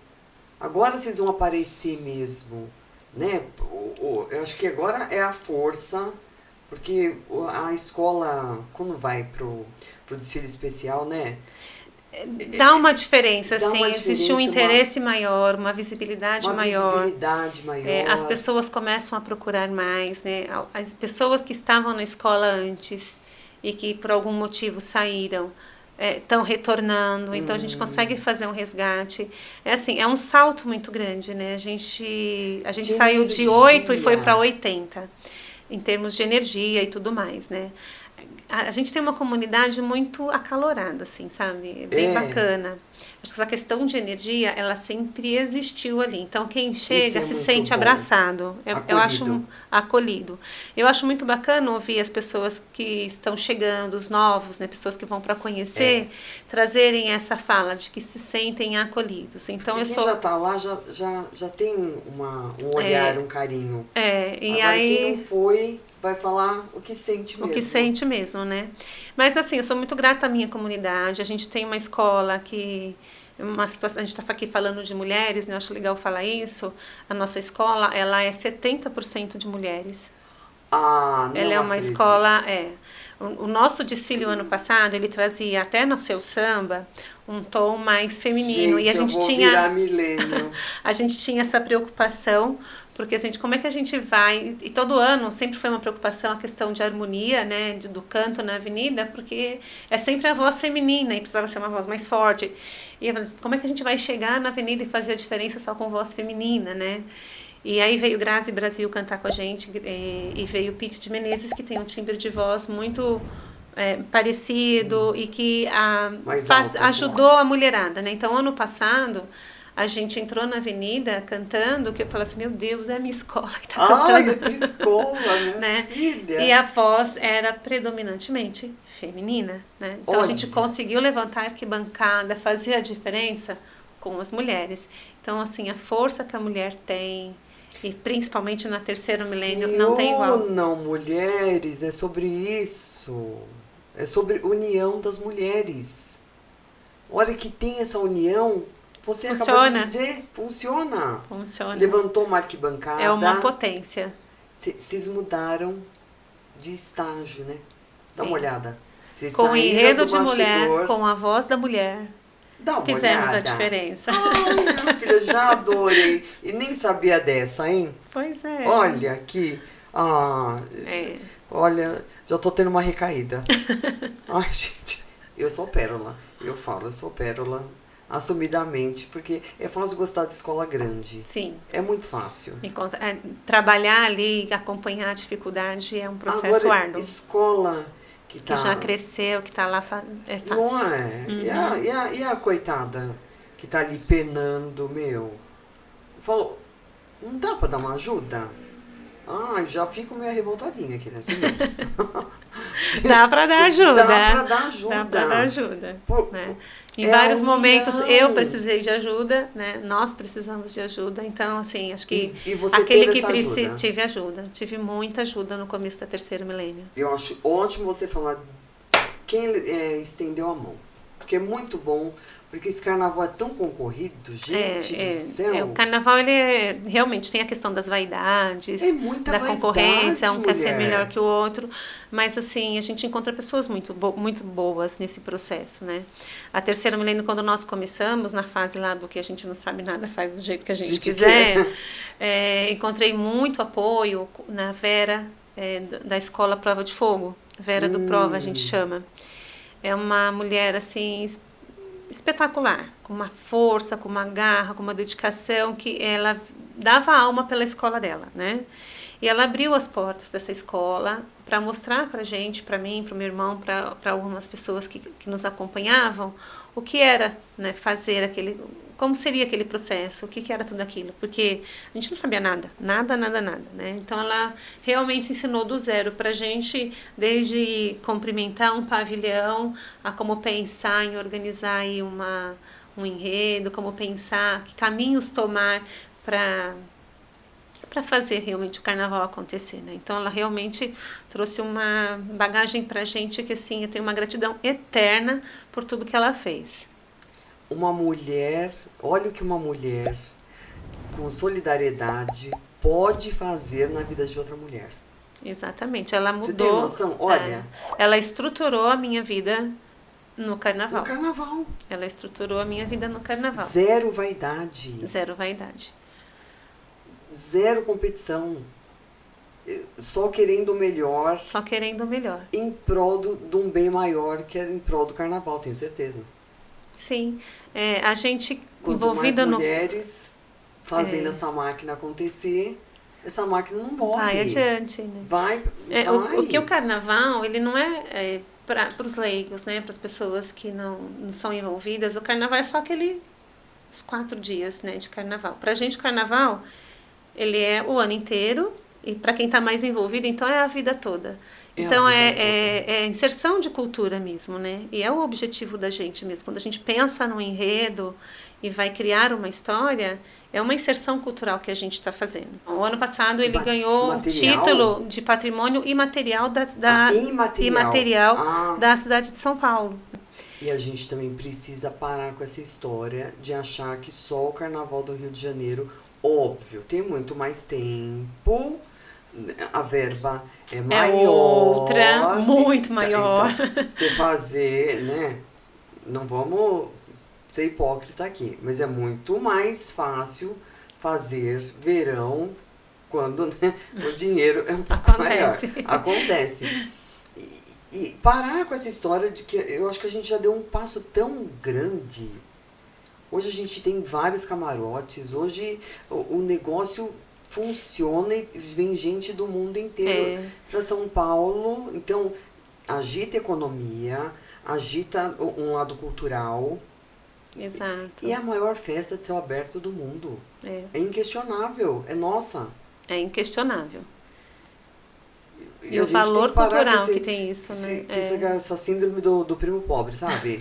Agora vocês vão aparecer mesmo. Né? Eu acho que agora é a força, porque a escola, quando vai pro desfile especial, né? Dá uma diferença, Dá assim, uma existe diferença, um interesse maior, uma visibilidade maior. Visibilidade maior. As pessoas começam a procurar mais, né? As pessoas que estavam na escola antes e que por algum motivo saíram, estão retornando, então a gente consegue fazer um resgate. É assim, é um salto muito grande, né? A gente saiu de 8 e foi para 80, em termos de energia e tudo mais, né? A gente tem uma comunidade muito acalorada, assim, sabe? É bem bacana. Acho que essa questão de energia, ela sempre existiu ali. Então, quem chega se sente abraçado. Eu acho acolhido. Eu acho muito bacana ouvir as pessoas que estão chegando, os novos, né? Pessoas que vão para conhecer, trazerem essa fala de que se sentem acolhidos. Então, porque quem já está lá já tem um olhar, um carinho. E agora, aí, quem não foi vai falar o que sente mesmo. O que sente mesmo, né? Mas assim, eu sou muito grata à minha comunidade. A gente tem uma escola que... Uma situação, a gente está aqui falando de mulheres, né? Eu acho legal falar isso. A nossa escola, ela é 70% de mulheres. Não Ela é uma acredito. escola... O nosso desfile ano passado, ele trazia até no seu samba um tom mais feminino. Gente, e a gente eu vou tinha virar milênio. A gente tinha essa preocupação, porque a gente, como é que a gente vai... E todo ano sempre foi uma preocupação a questão de harmonia, né, do canto na avenida, porque é sempre a voz feminina e precisava ser uma voz mais forte. E eu falei, como é que a gente vai chegar na avenida e fazer a diferença só com voz feminina, né? E aí veio Grazi Brasil cantar com a gente, e veio Pete de Menezes, que tem um timbre de voz muito parecido e que ajudou a mulherada, né? Então, ano passado, a gente entrou na avenida cantando, que eu falei assim, meu Deus, é a minha escola que está cantando. É a tua escola, né? E a voz era predominantemente feminina, né? Então, a gente conseguiu levantar a arquibancada, fazer a diferença com as mulheres. Então, assim, a força que a mulher tem... E principalmente na terceiro milênio, não tem igual. Não, mulheres, é sobre isso. É sobre união das mulheres. Olha que tem essa união, você acabou de dizer, funciona. Levantou uma arquibancada. É uma potência. Vocês mudaram de estágio, né? Dá uma olhada. Vocês com o enredo de mulher, com a voz da mulher. Dá uma Fizemos olhada. A diferença. Ai, minha filha, já adorei. E nem sabia dessa, hein? Pois é. Olha aqui. Olha, já tô tendo uma recaída. Ai, gente, eu sou pérola. Eu sou pérola. Assumidamente, porque é fácil gostar de escola grande. Sim. É muito fácil. Trabalhar ali, acompanhar a dificuldade é um processo árduo. Escola... Que já cresceu, que tá lá, é fácil. Não é? Uhum. E a coitada que tá ali penando, falou, não dá pra dar uma ajuda? Já fico meio revoltadinha aqui, né? Dá pra dar ajuda. Dá pra dar ajuda. Né? Em vários momentos eu precisei de ajuda, né? Nós precisamos de ajuda. Então, assim, acho que aquele que precisa... Tive ajuda. Tive muita ajuda no começo da terceiro milênio. Eu acho ótimo você falar quem estendeu a mão. porque é muito bom, porque esse carnaval é tão concorrido, gente do céu. O carnaval, realmente tem a questão das vaidades, É muita da vaidade, concorrência, um quer ser mulher. melhor que o outro, mas assim, a gente encontra pessoas muito boas nesse processo, né? A Terceira Milênio, quando nós começamos, na fase lá do que a gente não sabe nada, faz do jeito que a gente quiser, encontrei muito apoio na Vera, da Escola Prova de Fogo, Vera do Prova, a gente chama. É uma mulher, assim, espetacular, com uma força, com uma garra, com uma dedicação, que ela dava alma pela escola dela, né? E ela abriu as portas dessa escola para mostrar para a gente, para mim, para o meu irmão, para algumas pessoas que nos acompanhavam, o que era, né, fazer aquele, como seria aquele processo, o que era tudo aquilo, porque a gente não sabia nada, nada, né? Então ela realmente ensinou do zero para a gente, desde cumprimentar um pavilhão, a como pensar em organizar aí um enredo, como pensar, que caminhos tomar para fazer realmente o carnaval acontecer, né? Então ela realmente trouxe uma bagagem pra gente que, assim, eu tenho uma gratidão eterna por tudo que ela fez. Uma mulher, olha o que uma mulher com solidariedade pode fazer na vida de outra mulher. Exatamente, ela mudou. Você tem noção? Olha. Ela estruturou a minha vida no carnaval. No carnaval. Ela estruturou a minha vida no carnaval. Zero vaidade. Zero vaidade. Zero competição. Só querendo o melhor. Só querendo o melhor. Em prol de um bem maior, que é em prol do carnaval, tenho certeza. Sim. A gente quanto envolvida mais mulheres fazendo essa máquina acontecer, essa máquina não morre. Vai adiante, né? Vai. O que o carnaval, ele não é para os leigos, né? Para as pessoas que não são envolvidas. O carnaval é só os 4 dias, né, de carnaval. Para a gente, o carnaval, ele é o ano inteiro, e para quem está mais envolvido, então é a vida toda. Então é inserção de cultura mesmo, né? E é o objetivo da gente mesmo. Quando a gente pensa no enredo e vai criar uma história, é uma inserção cultural que a gente está fazendo. O ano passado ele ganhou o título de patrimônio imaterial da cidade de São Paulo. E a gente também precisa parar com essa história de achar que só o Carnaval do Rio de Janeiro, óbvio, tem muito mais tempo, a verba é maior. É outra, muito maior. Então, você fazer, né? Não vamos ser hipócrita aqui, mas é muito mais fácil fazer verão quando, né, o dinheiro é um pouco maior. Acontece. E parar com essa história de que eu acho que a gente já deu um passo tão grande. Hoje a gente tem vários camarotes, hoje o negócio funciona e vem gente do mundo inteiro para São Paulo. Então, agita a economia, agita um lado cultural. Exato. E é a maior festa de céu aberto do mundo. É inquestionável, é nossa. É inquestionável. E o valor cultural que tem isso, né? Essa síndrome do primo pobre, sabe?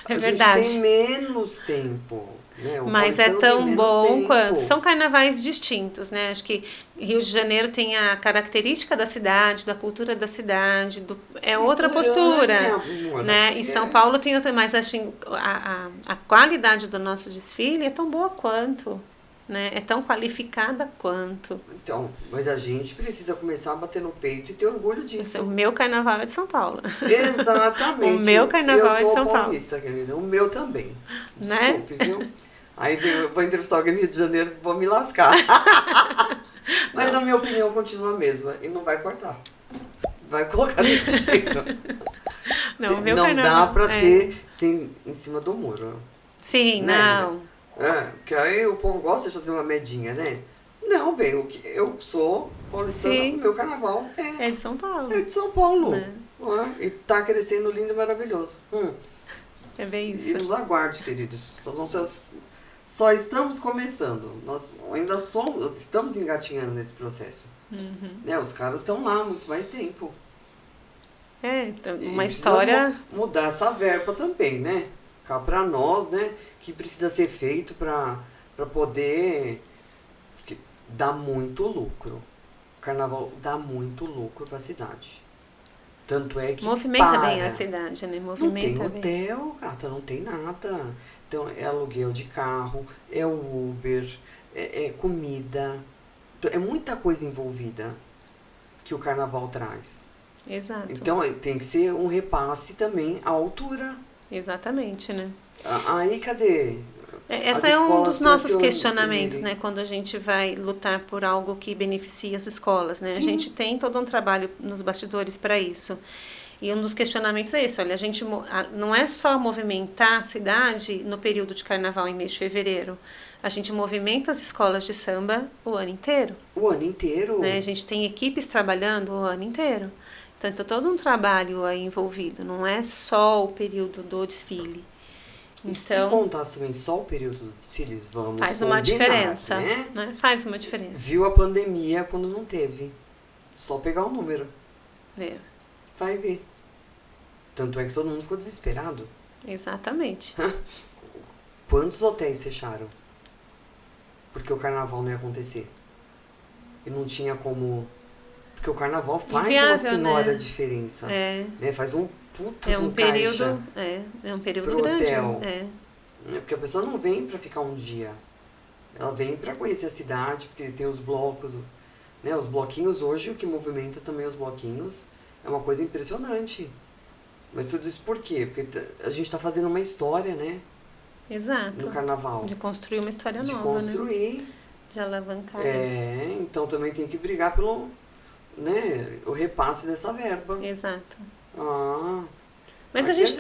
É verdade. A gente tem menos tempo. Né? Mas é tão bom quanto. São carnavais distintos, né? Acho que Rio de Janeiro tem a característica da cidade, da cultura da cidade, é outra postura, né? E São Paulo tem outra, mas assim, a qualidade do nosso desfile é tão boa quanto, né? É tão qualificada quanto. Então, mas a gente precisa começar a bater no peito e ter orgulho disso. O meu carnaval é de São Paulo. Exatamente. O meu carnaval é de São Paulo. Eu sou paulista, querida. O meu também. Né? Desculpe, viu? Aí eu vou entrevistar alguém no Rio de Janeiro, vou me lascar. Mas na minha opinião continua a mesma. E não vai cortar. Vai colocar desse jeito. Não dá pra ter sem, em cima do muro. Sim, né? Não. Porque aí o povo gosta de fazer uma medinha, né? Não, bem, eu sou paulistana, o meu carnaval é de São Paulo. É de São Paulo. E tá crescendo lindo e maravilhoso. É bem isso. E nos aguarde, queridos. Só estamos começando. Nós ainda estamos engatinhando nesse processo. Né? Os caras estão lá há muito mais tempo. Então, uma história... Mudar essa verba também, né? Cá pra nós, né? Que precisa ser feito pra poder... Porque dá muito lucro. O carnaval dá muito lucro pra cidade. Tanto é que movimenta bem a cidade, né? Movimenta não tem hotel, gata, não tem nada. Então, é aluguel de carro, é o Uber, é comida. Então, é muita coisa envolvida que o carnaval traz. Exato. Então, tem que ser um repasse também à altura. Exatamente, né? Aí, cadê? Esse é um dos nossos questionamentos, né? Quando a gente vai lutar por algo que beneficia as escolas, né? Sim. A gente tem todo um trabalho nos bastidores para isso. E um dos questionamentos é esse, olha, a gente não é só movimentar a cidade no período de carnaval em mês de fevereiro. A gente movimenta as escolas de samba o ano inteiro. O ano inteiro? Né? A gente tem equipes trabalhando o ano inteiro. Então, todo um trabalho aí envolvido, não é só o período do desfile. E então, se contasse também só o período dos desfiles, vamos faz uma diferença, né? Faz uma diferença. Viu a pandemia quando não teve. Só pegar o número. É. Vai ver. Tanto é que todo mundo ficou desesperado. Exatamente. Quantos hotéis fecharam? Porque o carnaval não ia acontecer. E não tinha como... Porque o carnaval faz uma senhora diferença. É. Né? Faz um puta de um período, é um período grande. Hotel. Porque a pessoa não vem pra ficar um dia. Ela vem pra conhecer a cidade, porque tem os blocos, né? Os bloquinhos hoje, o que movimenta também os bloquinhos, é uma coisa impressionante. Mas tudo isso por quê? Porque a gente tá fazendo uma história, né? Exato. No carnaval. De construir uma história nova, De construir. Né? De alavancar isso. Então também tem que brigar pelo, né, o repasse dessa verba. Exato. Mas a gente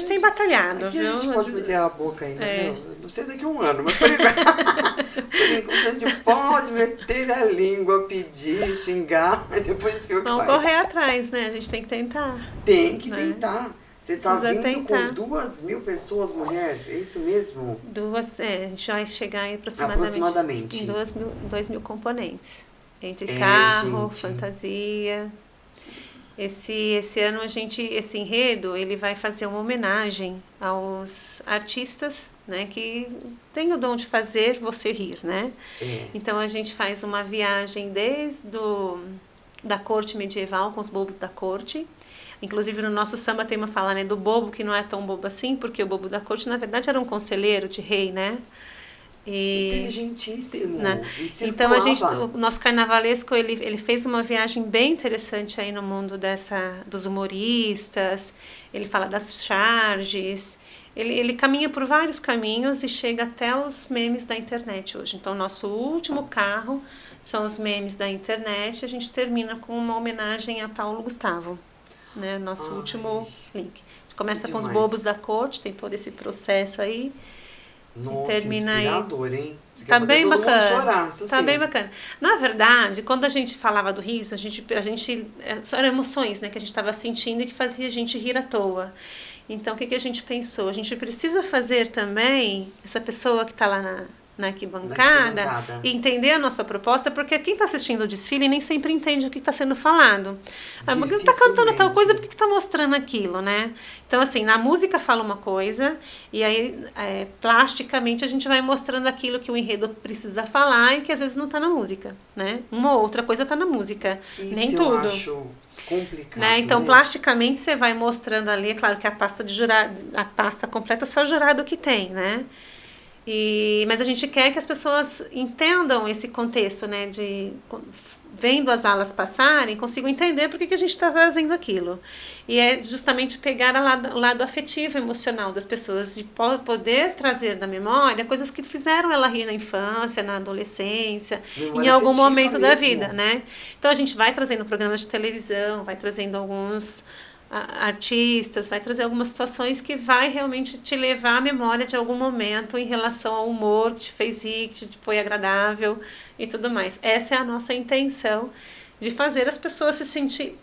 tem batalhado, aqui viu? A gente pode meter a boca ainda, viu? Não sei daqui a um ano, mas por enquanto a gente pode meter a língua, pedir, xingar, e depois a gente vê o que Vamos correr atrás, né? A gente tem que tentar. Tem que tentar. Você tá vindo tentar. com 2.000 pessoas, mulher? É isso mesmo? A gente vai chegar aí aproximadamente em 2.000 componentes. Entre carro, fantasia. Esse ano esse enredo, ele vai fazer uma homenagem aos artistas, né, que têm o dom de fazer você rir, né? Então a gente faz uma viagem desde da corte medieval, com os bobos da corte. Inclusive no nosso samba tem uma fala, né, do bobo que não é tão bobo assim, porque o bobo da corte na verdade era um conselheiro de rei, né? Inteligentíssimo. Né? Então o nosso carnavalesco ele fez uma viagem bem interessante aí no mundo dos humoristas. Ele fala das charges. Ele caminha por vários caminhos e chega até os memes da internet hoje. Então nosso último carro são os memes da internet. A gente termina com uma homenagem a Paulo Gustavo, né? Nosso último link. A gente começa com os bobos da corte, tem todo esse processo aí. Nossa, inspirador, hein? Você tá bem bacana. Chorar, tá bem bacana. Na verdade, quando a gente falava do riso, a gente eram emoções, né, que a gente estava sentindo e que fazia a gente rir à toa. Então, o que a gente pensou? A gente precisa fazer também essa pessoa que está lá na arquibancada e entender a nossa proposta, porque quem está assistindo o desfile nem sempre entende o que está sendo falado. Mas está cantando tal coisa, por que está mostrando aquilo, né? Então, assim, na música fala uma coisa, e aí, plasticamente, a gente vai mostrando aquilo que o enredo precisa falar e que às vezes não está na música, né? Uma ou outra coisa está na música, nem tudo. Eu acho complicado, né? Então, plasticamente, você vai mostrando ali, é claro que a pasta completa só jurado que tem, né? Mas a gente quer que as pessoas entendam esse contexto, né, vendo as alas passarem, consigam entender por que a gente está trazendo aquilo. E é justamente pegar o lado afetivo, emocional das pessoas, de poder trazer da memória coisas que fizeram ela rir na infância, na adolescência, em algum momento da vida, né? Então a gente vai trazendo programas de televisão, vai trazendo alguns artistas, vai trazer algumas situações que vai realmente te levar à memória de algum momento em relação ao humor que te fez rir, que te foi agradável e tudo mais. Essa é a nossa intenção, de fazer as pessoas se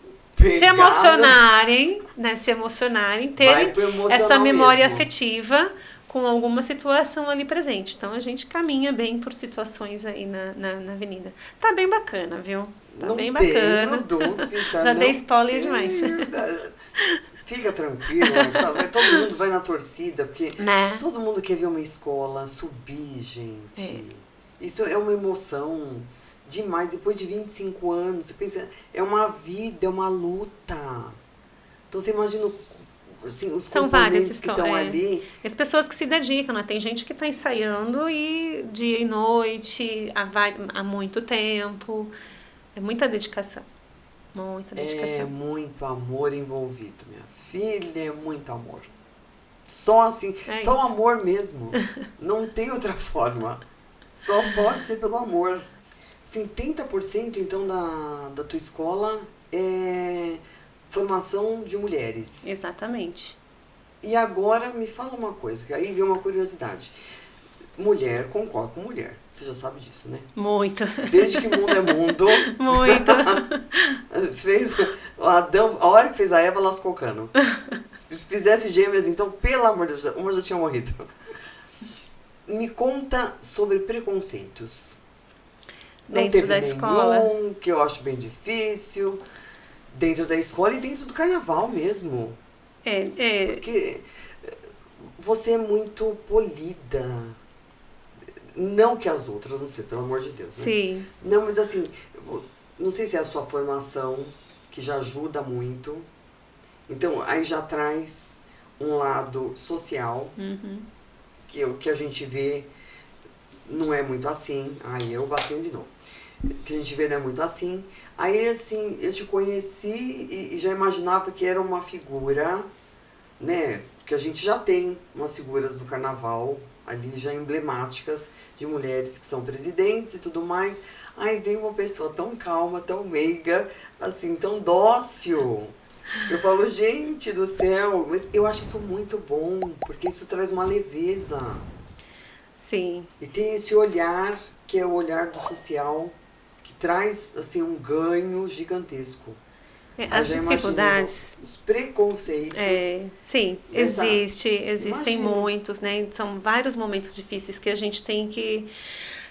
emocionarem, né, terem essa memória afetiva com alguma situação ali presente. Então a gente caminha bem por situações aí na avenida. Tá bem bacana, viu? Tá não bem bacana. Dúvida, já dei spoiler demais. Fica tranquilo, todo mundo vai na torcida, porque todo mundo quer ver uma escola subir, gente. Isso é uma emoção demais. Depois de 25 anos, você pensa, é uma vida, é uma luta. Então você imagina assim, os São várias componentes que estão ali. As pessoas que se dedicam, né? Tem gente que está ensaiando e dia e noite, há muito tempo. É muita dedicação. Muita dedicação. É muito amor envolvido, minha filha, é muito amor. Só assim, só o amor mesmo. Não tem outra forma. Só pode ser pelo amor. 70% então da tua escola é formação de mulheres. Exatamente. E agora me fala uma coisa, que aí vem uma curiosidade. Mulher concorre com mulher. Você já sabe disso, né? Muito. Desde que mundo é mundo. Muito. Fez Adão, a hora que fez a Eva, lascou o cano. Se fizesse gêmeas, então, pelo amor de Deus, uma já tinha morrido. Me conta sobre preconceitos. Não Dentro teve da nenhum, escola. que eu acho bem difícil. Dentro da escola e dentro do carnaval mesmo. Porque você é muito polida. Não que as outras, não sei, pelo amor de Deus, né? Sim. Não, mas assim, não sei se é a sua formação, que já ajuda muito. Então, aí já traz um lado social, que a gente vê não é muito assim. Aí eu batendo de novo. Que a gente vê não é muito assim. Aí, assim, eu te conheci e já imaginava que era uma figura, né? Que a gente já tem umas figuras do carnaval ali já emblemáticas de mulheres que são presidentes e tudo mais. Aí vem uma pessoa tão calma, tão meiga, assim, tão dócil. Eu falo, gente do céu, mas eu acho isso muito bom, porque isso traz uma leveza. Sim. E tem esse olhar, que é o olhar do social, que traz, assim, um ganho gigantesco. As dificuldades, os preconceitos. Sim, existem Imagino. muitos, né? São vários momentos difíceis que a gente tem que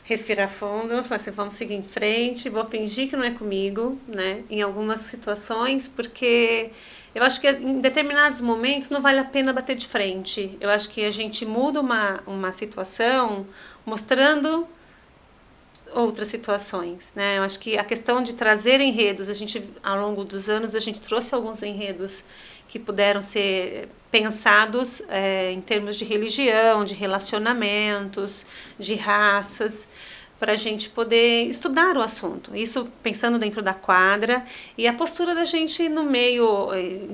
respirar fundo, falar assim, vamos seguir em frente, vou fingir que não é comigo, né? Em algumas situações, porque eu acho que em determinados momentos não vale a pena bater de frente. Eu acho que a gente muda uma situação mostrando outras situações, né? Eu acho que a questão de trazer enredos, ao longo dos anos, a gente trouxe alguns enredos que puderam ser pensados em termos de religião, de relacionamentos, de raças, para a gente poder estudar o assunto. Isso pensando dentro da quadra e a postura da gente no meio,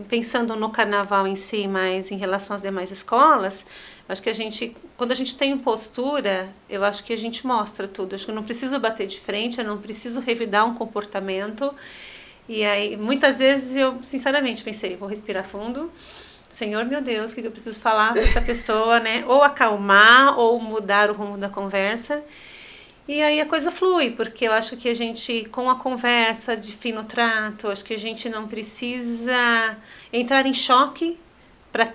pensando no carnaval em si, mas em relação às demais escolas, acho que quando a gente tem postura, eu acho que a gente mostra tudo. Acho que eu não preciso bater de frente, eu não preciso revidar um comportamento. E aí, muitas vezes eu, sinceramente, pensei, vou respirar fundo. Senhor, meu Deus, o que eu preciso falar para essa pessoa, né? Ou acalmar, ou mudar o rumo da conversa. E aí a coisa flui, porque eu acho que a gente, com a conversa de fino trato, acho que a gente não precisa entrar em choque para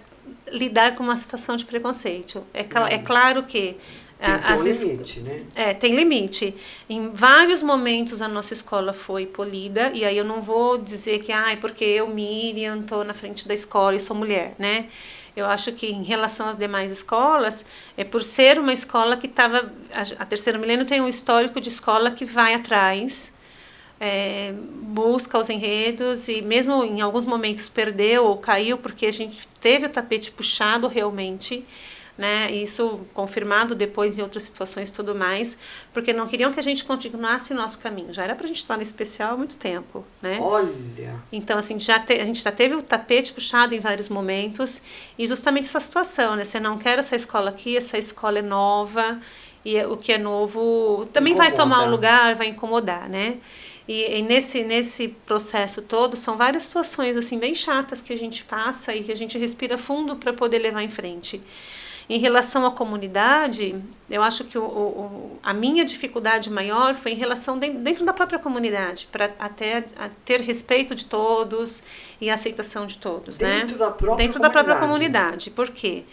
lidar com uma situação de preconceito. É claro que tem que ter um limite, né? Tem limite. Em vários momentos a nossa escola foi polida, e aí eu não vou dizer que porque eu, Miriam, estou na frente da escola e sou mulher, né? Eu acho que em relação às demais escolas, por ser uma escola que estava... A Terceiro Milênio tem um histórico de escola que vai atrás, busca os enredos e mesmo em alguns momentos perdeu ou caiu porque a gente teve o tapete puxado realmente, né? Isso confirmado depois em outras situações e tudo mais, porque não queriam que a gente continuasse nosso caminho. Já era pra gente estar no especial há muito tempo, né? Olha! Então, assim, a gente já teve o tapete puxado em vários momentos e justamente essa situação, né? Você não quer essa escola aqui, essa escola é nova e o que é novo também vai tomar um lugar, vai incomodar, né? E nesse processo todo, são várias situações, assim, bem chatas que a gente passa e que a gente respira fundo para poder levar em frente. Em relação à comunidade, eu acho que a minha dificuldade maior foi em relação dentro da própria comunidade, para até ter respeito de todos e a aceitação de todos, dentro né? Dentro da própria comunidade. Por quê?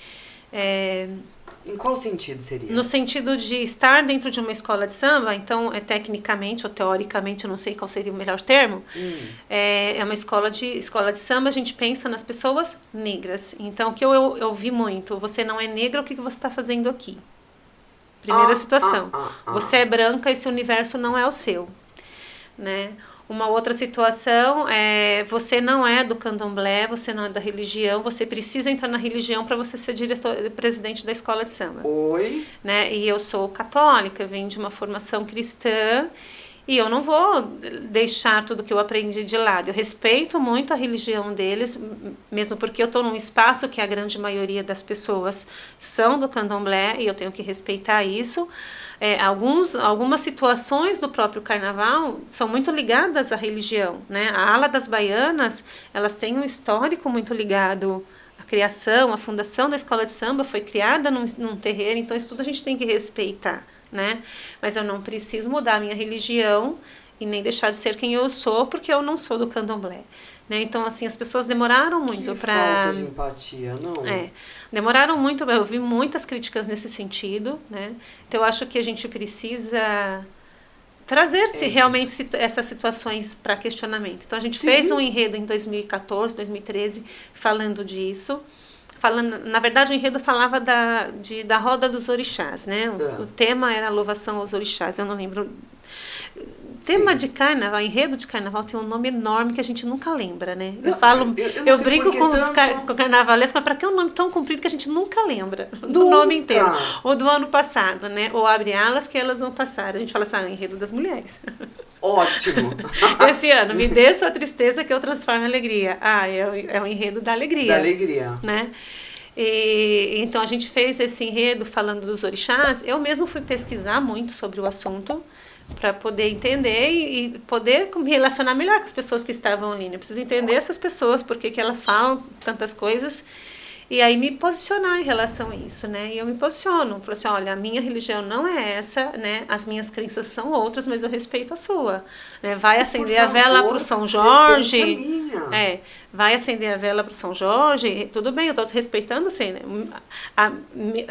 Em qual sentido seria? No sentido de estar dentro de uma escola de samba, então, tecnicamente ou teoricamente, eu não sei qual seria o melhor termo, é uma escola de samba, a gente pensa nas pessoas negras. Então, o que eu vi muito, você não é negra, o que você está fazendo aqui? Primeira situação. Você é branca, esse universo não é o seu, né? Uma outra situação é: você não é do candomblé, você não é da religião, você precisa entrar na religião para você ser presidente da escola de samba. Oi? Né? E eu sou católica, venho de uma formação cristã, e eu não vou deixar tudo que eu aprendi de lado. Eu respeito muito a religião deles, mesmo porque eu estou num espaço que a grande maioria das pessoas são do candomblé, e eu tenho que respeitar isso. Algumas situações do próprio carnaval são muito ligadas à religião, né? A ala das baianas, elas têm um histórico muito ligado à criação, a fundação da escola de samba foi criada num terreiro, então isso tudo a gente tem que respeitar, né? Mas eu não preciso mudar a minha religião e nem deixar de ser quem eu sou, porque eu não sou do candomblé, né? Então, assim, as pessoas demoraram muito para... falta de empatia, não? Demoraram muito, eu vi muitas críticas nesse sentido, né? Então, eu acho que a gente precisa trazer realmente essas situações para questionamento. Então, a gente fez um enredo em 2014, 2013, falando disso. Na verdade, o enredo falava da roda dos orixás, né? O tema era a louvação aos orixás, eu não lembro. Tema de carnaval, enredo de carnaval tem um nome enorme que a gente nunca lembra, né? Eu brinco com os carnavalescos, mas para que um nome tão comprido que a gente nunca lembra do nome inteiro? Ou do ano passado, né? Ou abre alas que elas vão passar. A gente fala assim, o enredo das mulheres. Ótimo! Esse ano, me dê sua tristeza que eu transformo em alegria. É o enredo da alegria. Da alegria. Né? Então, a gente fez esse enredo falando dos orixás. Eu mesmo fui pesquisar muito sobre o assunto para poder entender e poder me relacionar melhor com as pessoas que estavam ali. Eu preciso entender essas pessoas, porque que elas falam tantas coisas, e aí me posicionar em relação a isso, né? E eu me posiciono, falo assim, olha, a minha religião não é essa, né? As minhas crenças são outras, mas eu respeito a sua, né? Vai acender a vela para o São Jorge, a minha. Vai acender a vela para o São Jorge, tudo bem, eu estou respeitando, sim, né?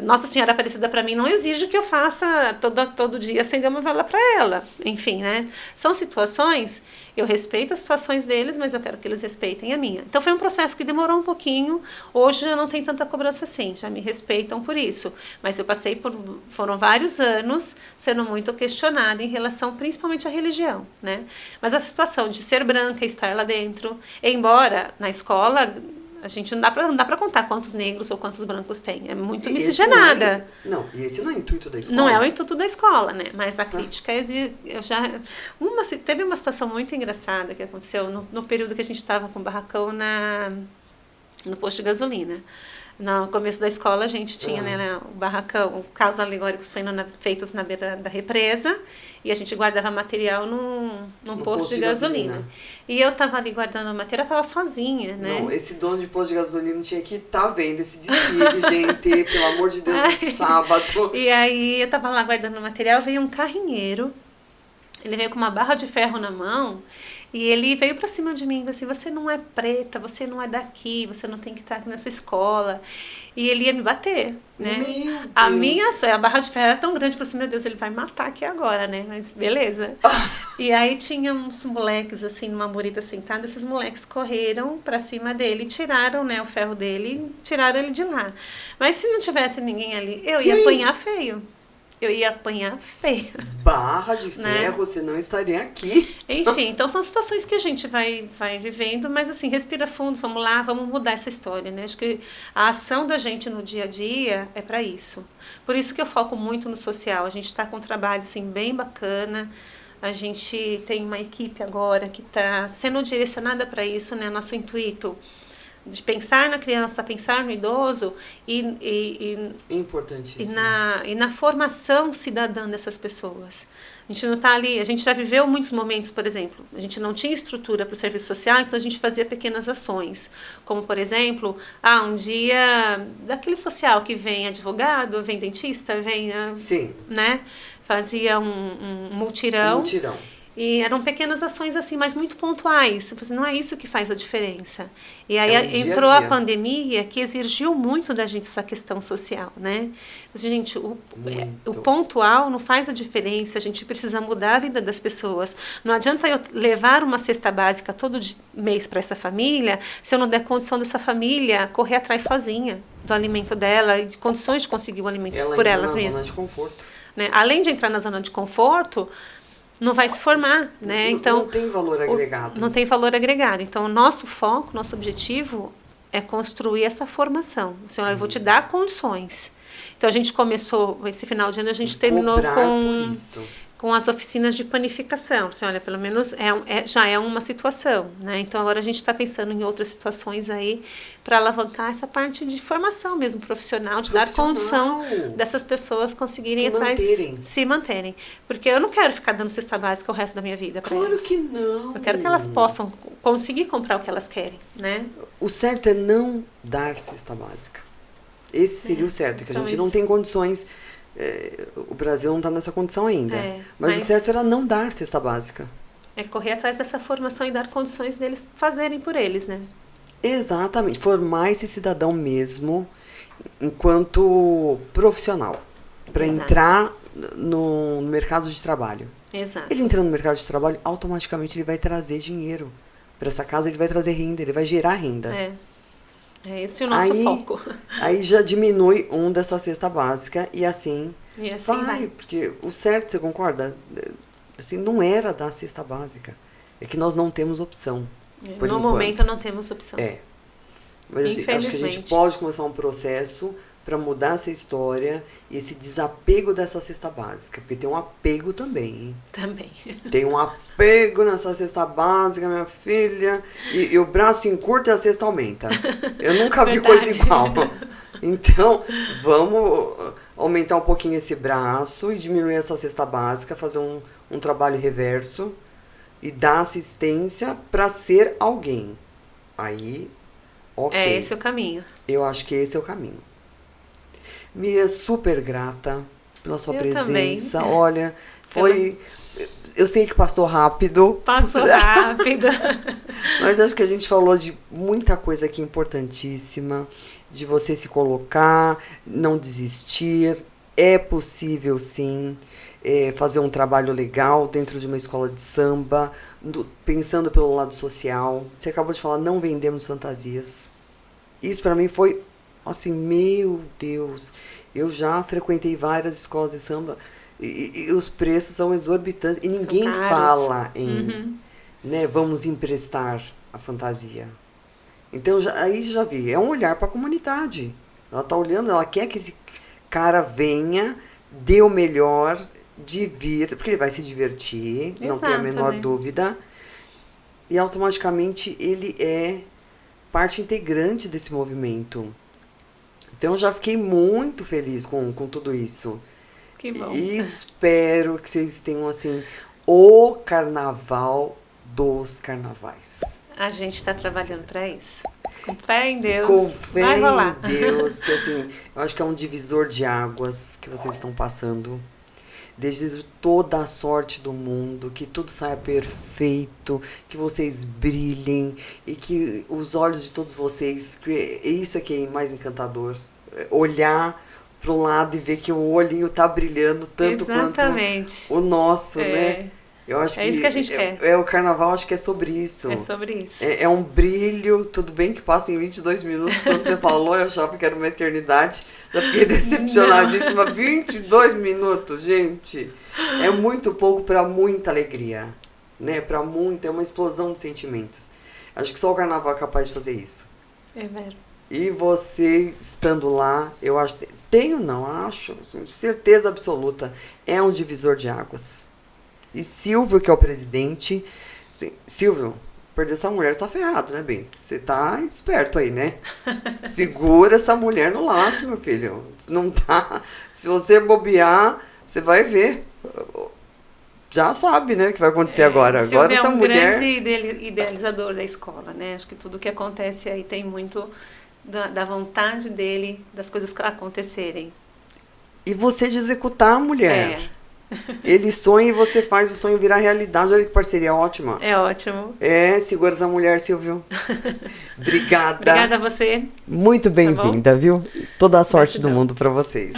Nossa Senhora Aparecida para mim não exige que eu faça todo dia acender uma vela para ela, enfim, né? São situações, eu respeito as situações deles, mas eu quero que eles respeitem a minha. Então foi um processo que demorou um pouquinho, hoje já não tem tanta cobrança assim, já me respeitam por isso, mas eu foram vários anos sendo muito questionada em relação principalmente à religião, né? Mas a situação de ser branca e estar lá dentro, embora na escola a gente não dá para contar quantos negros ou quantos brancos tem, é muito miscigenada. E esse não é o intuito da escola. Não é o intuito da escola, né? Mas a crítica teve uma situação muito engraçada que aconteceu no período que a gente estava com o barracão no posto de gasolina. No começo da escola a gente tinha o barracão, os carros alegóricos feitos na beira da represa, e a gente guardava material num posto de gasolina. E eu estava ali guardando o material, estava sozinha, né? Não, esse dono de posto de gasolina tinha que estar vendo esse desfile, gente, pelo amor de Deus, no sábado. E aí eu estava lá guardando o material, veio um carrinheiro, ele veio com uma barra de ferro na mão, e ele veio pra cima de mim, assim, você não é preta, você não é daqui, você não tem que estar aqui nessa escola. E ele ia me bater, né? A barra de ferro era tão grande, eu falei assim, meu Deus, ele vai matar aqui agora, né? Mas beleza. E aí tinha uns moleques, assim, numa murita sentada, esses moleques correram pra cima dele, tiraram, né, o ferro dele, tiraram ele de lá. Mas se não tivesse ninguém ali, eu ia apanhar feio. Barra de ferro, né? Você não estaria aqui. Enfim, então são situações que a gente vai vivendo, mas assim, respira fundo, vamos lá, vamos mudar essa história, né? Acho que a ação da gente no dia a dia é para isso. Por isso que eu foco muito no social. A gente está com um trabalho assim, bem bacana. A gente tem uma equipe agora que está sendo direcionada para isso, né? Nosso intuito de pensar na criança, pensar no idoso importantíssimo. E na formação cidadã dessas pessoas. A gente não está ali, a gente já viveu muitos momentos, por exemplo, a gente não tinha estrutura para o serviço social, então a gente fazia pequenas ações, como por exemplo, um dia daquele social que vem advogado, vem dentista, vem, sim, né? Fazia um multirão. Multirão. E eram pequenas ações assim, mas muito pontuais. Não é isso que faz a diferença. E aí entrou a pandemia, que exigiu muito da gente essa questão social, né? Mas, gente, o pontual não faz a diferença. A gente precisa mudar a vida das pessoas. Não adianta eu levar uma cesta básica todo mês para essa família, se eu não der condição dessa família correr atrás sozinha do alimento dela e de condições de conseguir o alimento por elas mesmas. Zona de conforto. Né? Além de entrar na zona de conforto, não vai se formar, né? Então, não tem valor agregado. Não tem valor agregado. Então, o nosso foco, nosso objetivo é construir essa formação. Assim, eu vou te dar condições. Então, a gente começou, esse final de ano, a gente terminou com as oficinas de panificação. Assim, olha, pelo menos já é uma situação, né? Então, agora a gente está pensando em outras situações aí para alavancar essa parte de formação mesmo, profissional, de dar condição dessas pessoas conseguirem se manterem. Porque eu não quero ficar dando cesta básica o resto da minha vida para elas. Claro que não. Eu quero que elas possam conseguir comprar o que elas querem, né? O certo é não dar cesta básica. Esse seria o certo, que então a gente não tem condições. O Brasil não está nessa condição ainda. Mas o certo era não dar cesta básica. É correr atrás dessa formação e dar condições deles fazerem por eles, né? Exatamente. Formar esse cidadão mesmo enquanto profissional. Para entrar no mercado de trabalho. Exato. Ele entrando no mercado de trabalho, automaticamente ele vai trazer dinheiro. Para essa casa ele vai trazer renda, ele vai gerar renda. É esse o nosso foco. Aí já diminui dessa cesta básica e assim vai. Porque o certo, você concorda? Assim, não era dar cesta básica. É que nós não temos opção. No momento não temos opção. Mas acho que a gente pode começar um processo para mudar essa história e esse desapego dessa cesta básica. Porque tem um apego também, hein? Também. Tem um apego nessa cesta básica, minha filha. E o braço encurta e a cesta aumenta. Eu nunca vi coisa igual. Então, vamos aumentar um pouquinho esse braço e diminuir essa cesta básica, fazer um trabalho reverso e dar assistência para ser alguém. Aí, ok. É esse o caminho. Eu acho que esse é o caminho. Miriam, super grata pela sua presença. Também. Olha, foi... Eu sei que passou rápido. Passou rápido. Mas acho que a gente falou de muita coisa aqui importantíssima. De você se colocar, não desistir. É possível, sim, fazer um trabalho legal dentro de uma escola de samba, pensando pelo lado social. Você acabou de falar, não vendemos fantasias. Isso para mim foi... Assim, meu Deus, eu já frequentei várias escolas de samba e os preços são exorbitantes. E ninguém fala em, né, vamos emprestar a fantasia. Então, aí já vi, é um olhar para a comunidade. Ela está olhando, ela quer que esse cara venha, dê o melhor, divirta, porque ele vai se divertir, não tem a menor dúvida. E automaticamente ele é parte integrante desse movimento. Então, eu já fiquei muito feliz com tudo isso. Que bom. E espero que vocês tenham, assim, o carnaval dos carnavais. A gente está trabalhando para isso. Com fé em Deus. Com fé vai rolar. em Deus. Que, assim, eu acho que é um divisor de águas que vocês estão passando. Desejo toda a sorte do mundo, que tudo saia perfeito, que vocês brilhem e que os olhos de todos vocês, isso é que é mais encantador, olhar para um lado e ver que o olhinho tá brilhando tanto quanto o nosso, né? Eu acho isso que a gente quer. O carnaval, acho que é sobre isso. É sobre isso. É um brilho, tudo bem que passa em 22 minutos, quando você falou, eu achava que era uma eternidade, já fiquei decepcionadíssima. 22 minutos, gente, é muito pouco para muita alegria, né? Para muita, é uma explosão de sentimentos. Acho que só o carnaval é capaz de fazer isso. É verdade. E você estando lá, eu acho, acho, certeza absoluta, é um divisor de águas. E Silvio, que é o presidente... Silvio, perder essa mulher, você tá ferrado, né, bem? Você tá esperto aí, né? Segura essa mulher no laço, meu filho. Não tá... Se você bobear, você vai ver. Já sabe, né, o que vai acontecer agora. Agora essa mulher... Silvio é um grande idealizador da escola, né? Acho que tudo que acontece aí tem muito da vontade dele, das coisas acontecerem. E você de executar a mulher. Ele sonha e você faz o sonho virar realidade. Olha que parceria ótima. É ótimo. Segura essa mulher, Silvio. Obrigada. Obrigada a você. Muito bem-vinda, viu? Toda a sorte do mundo para vocês.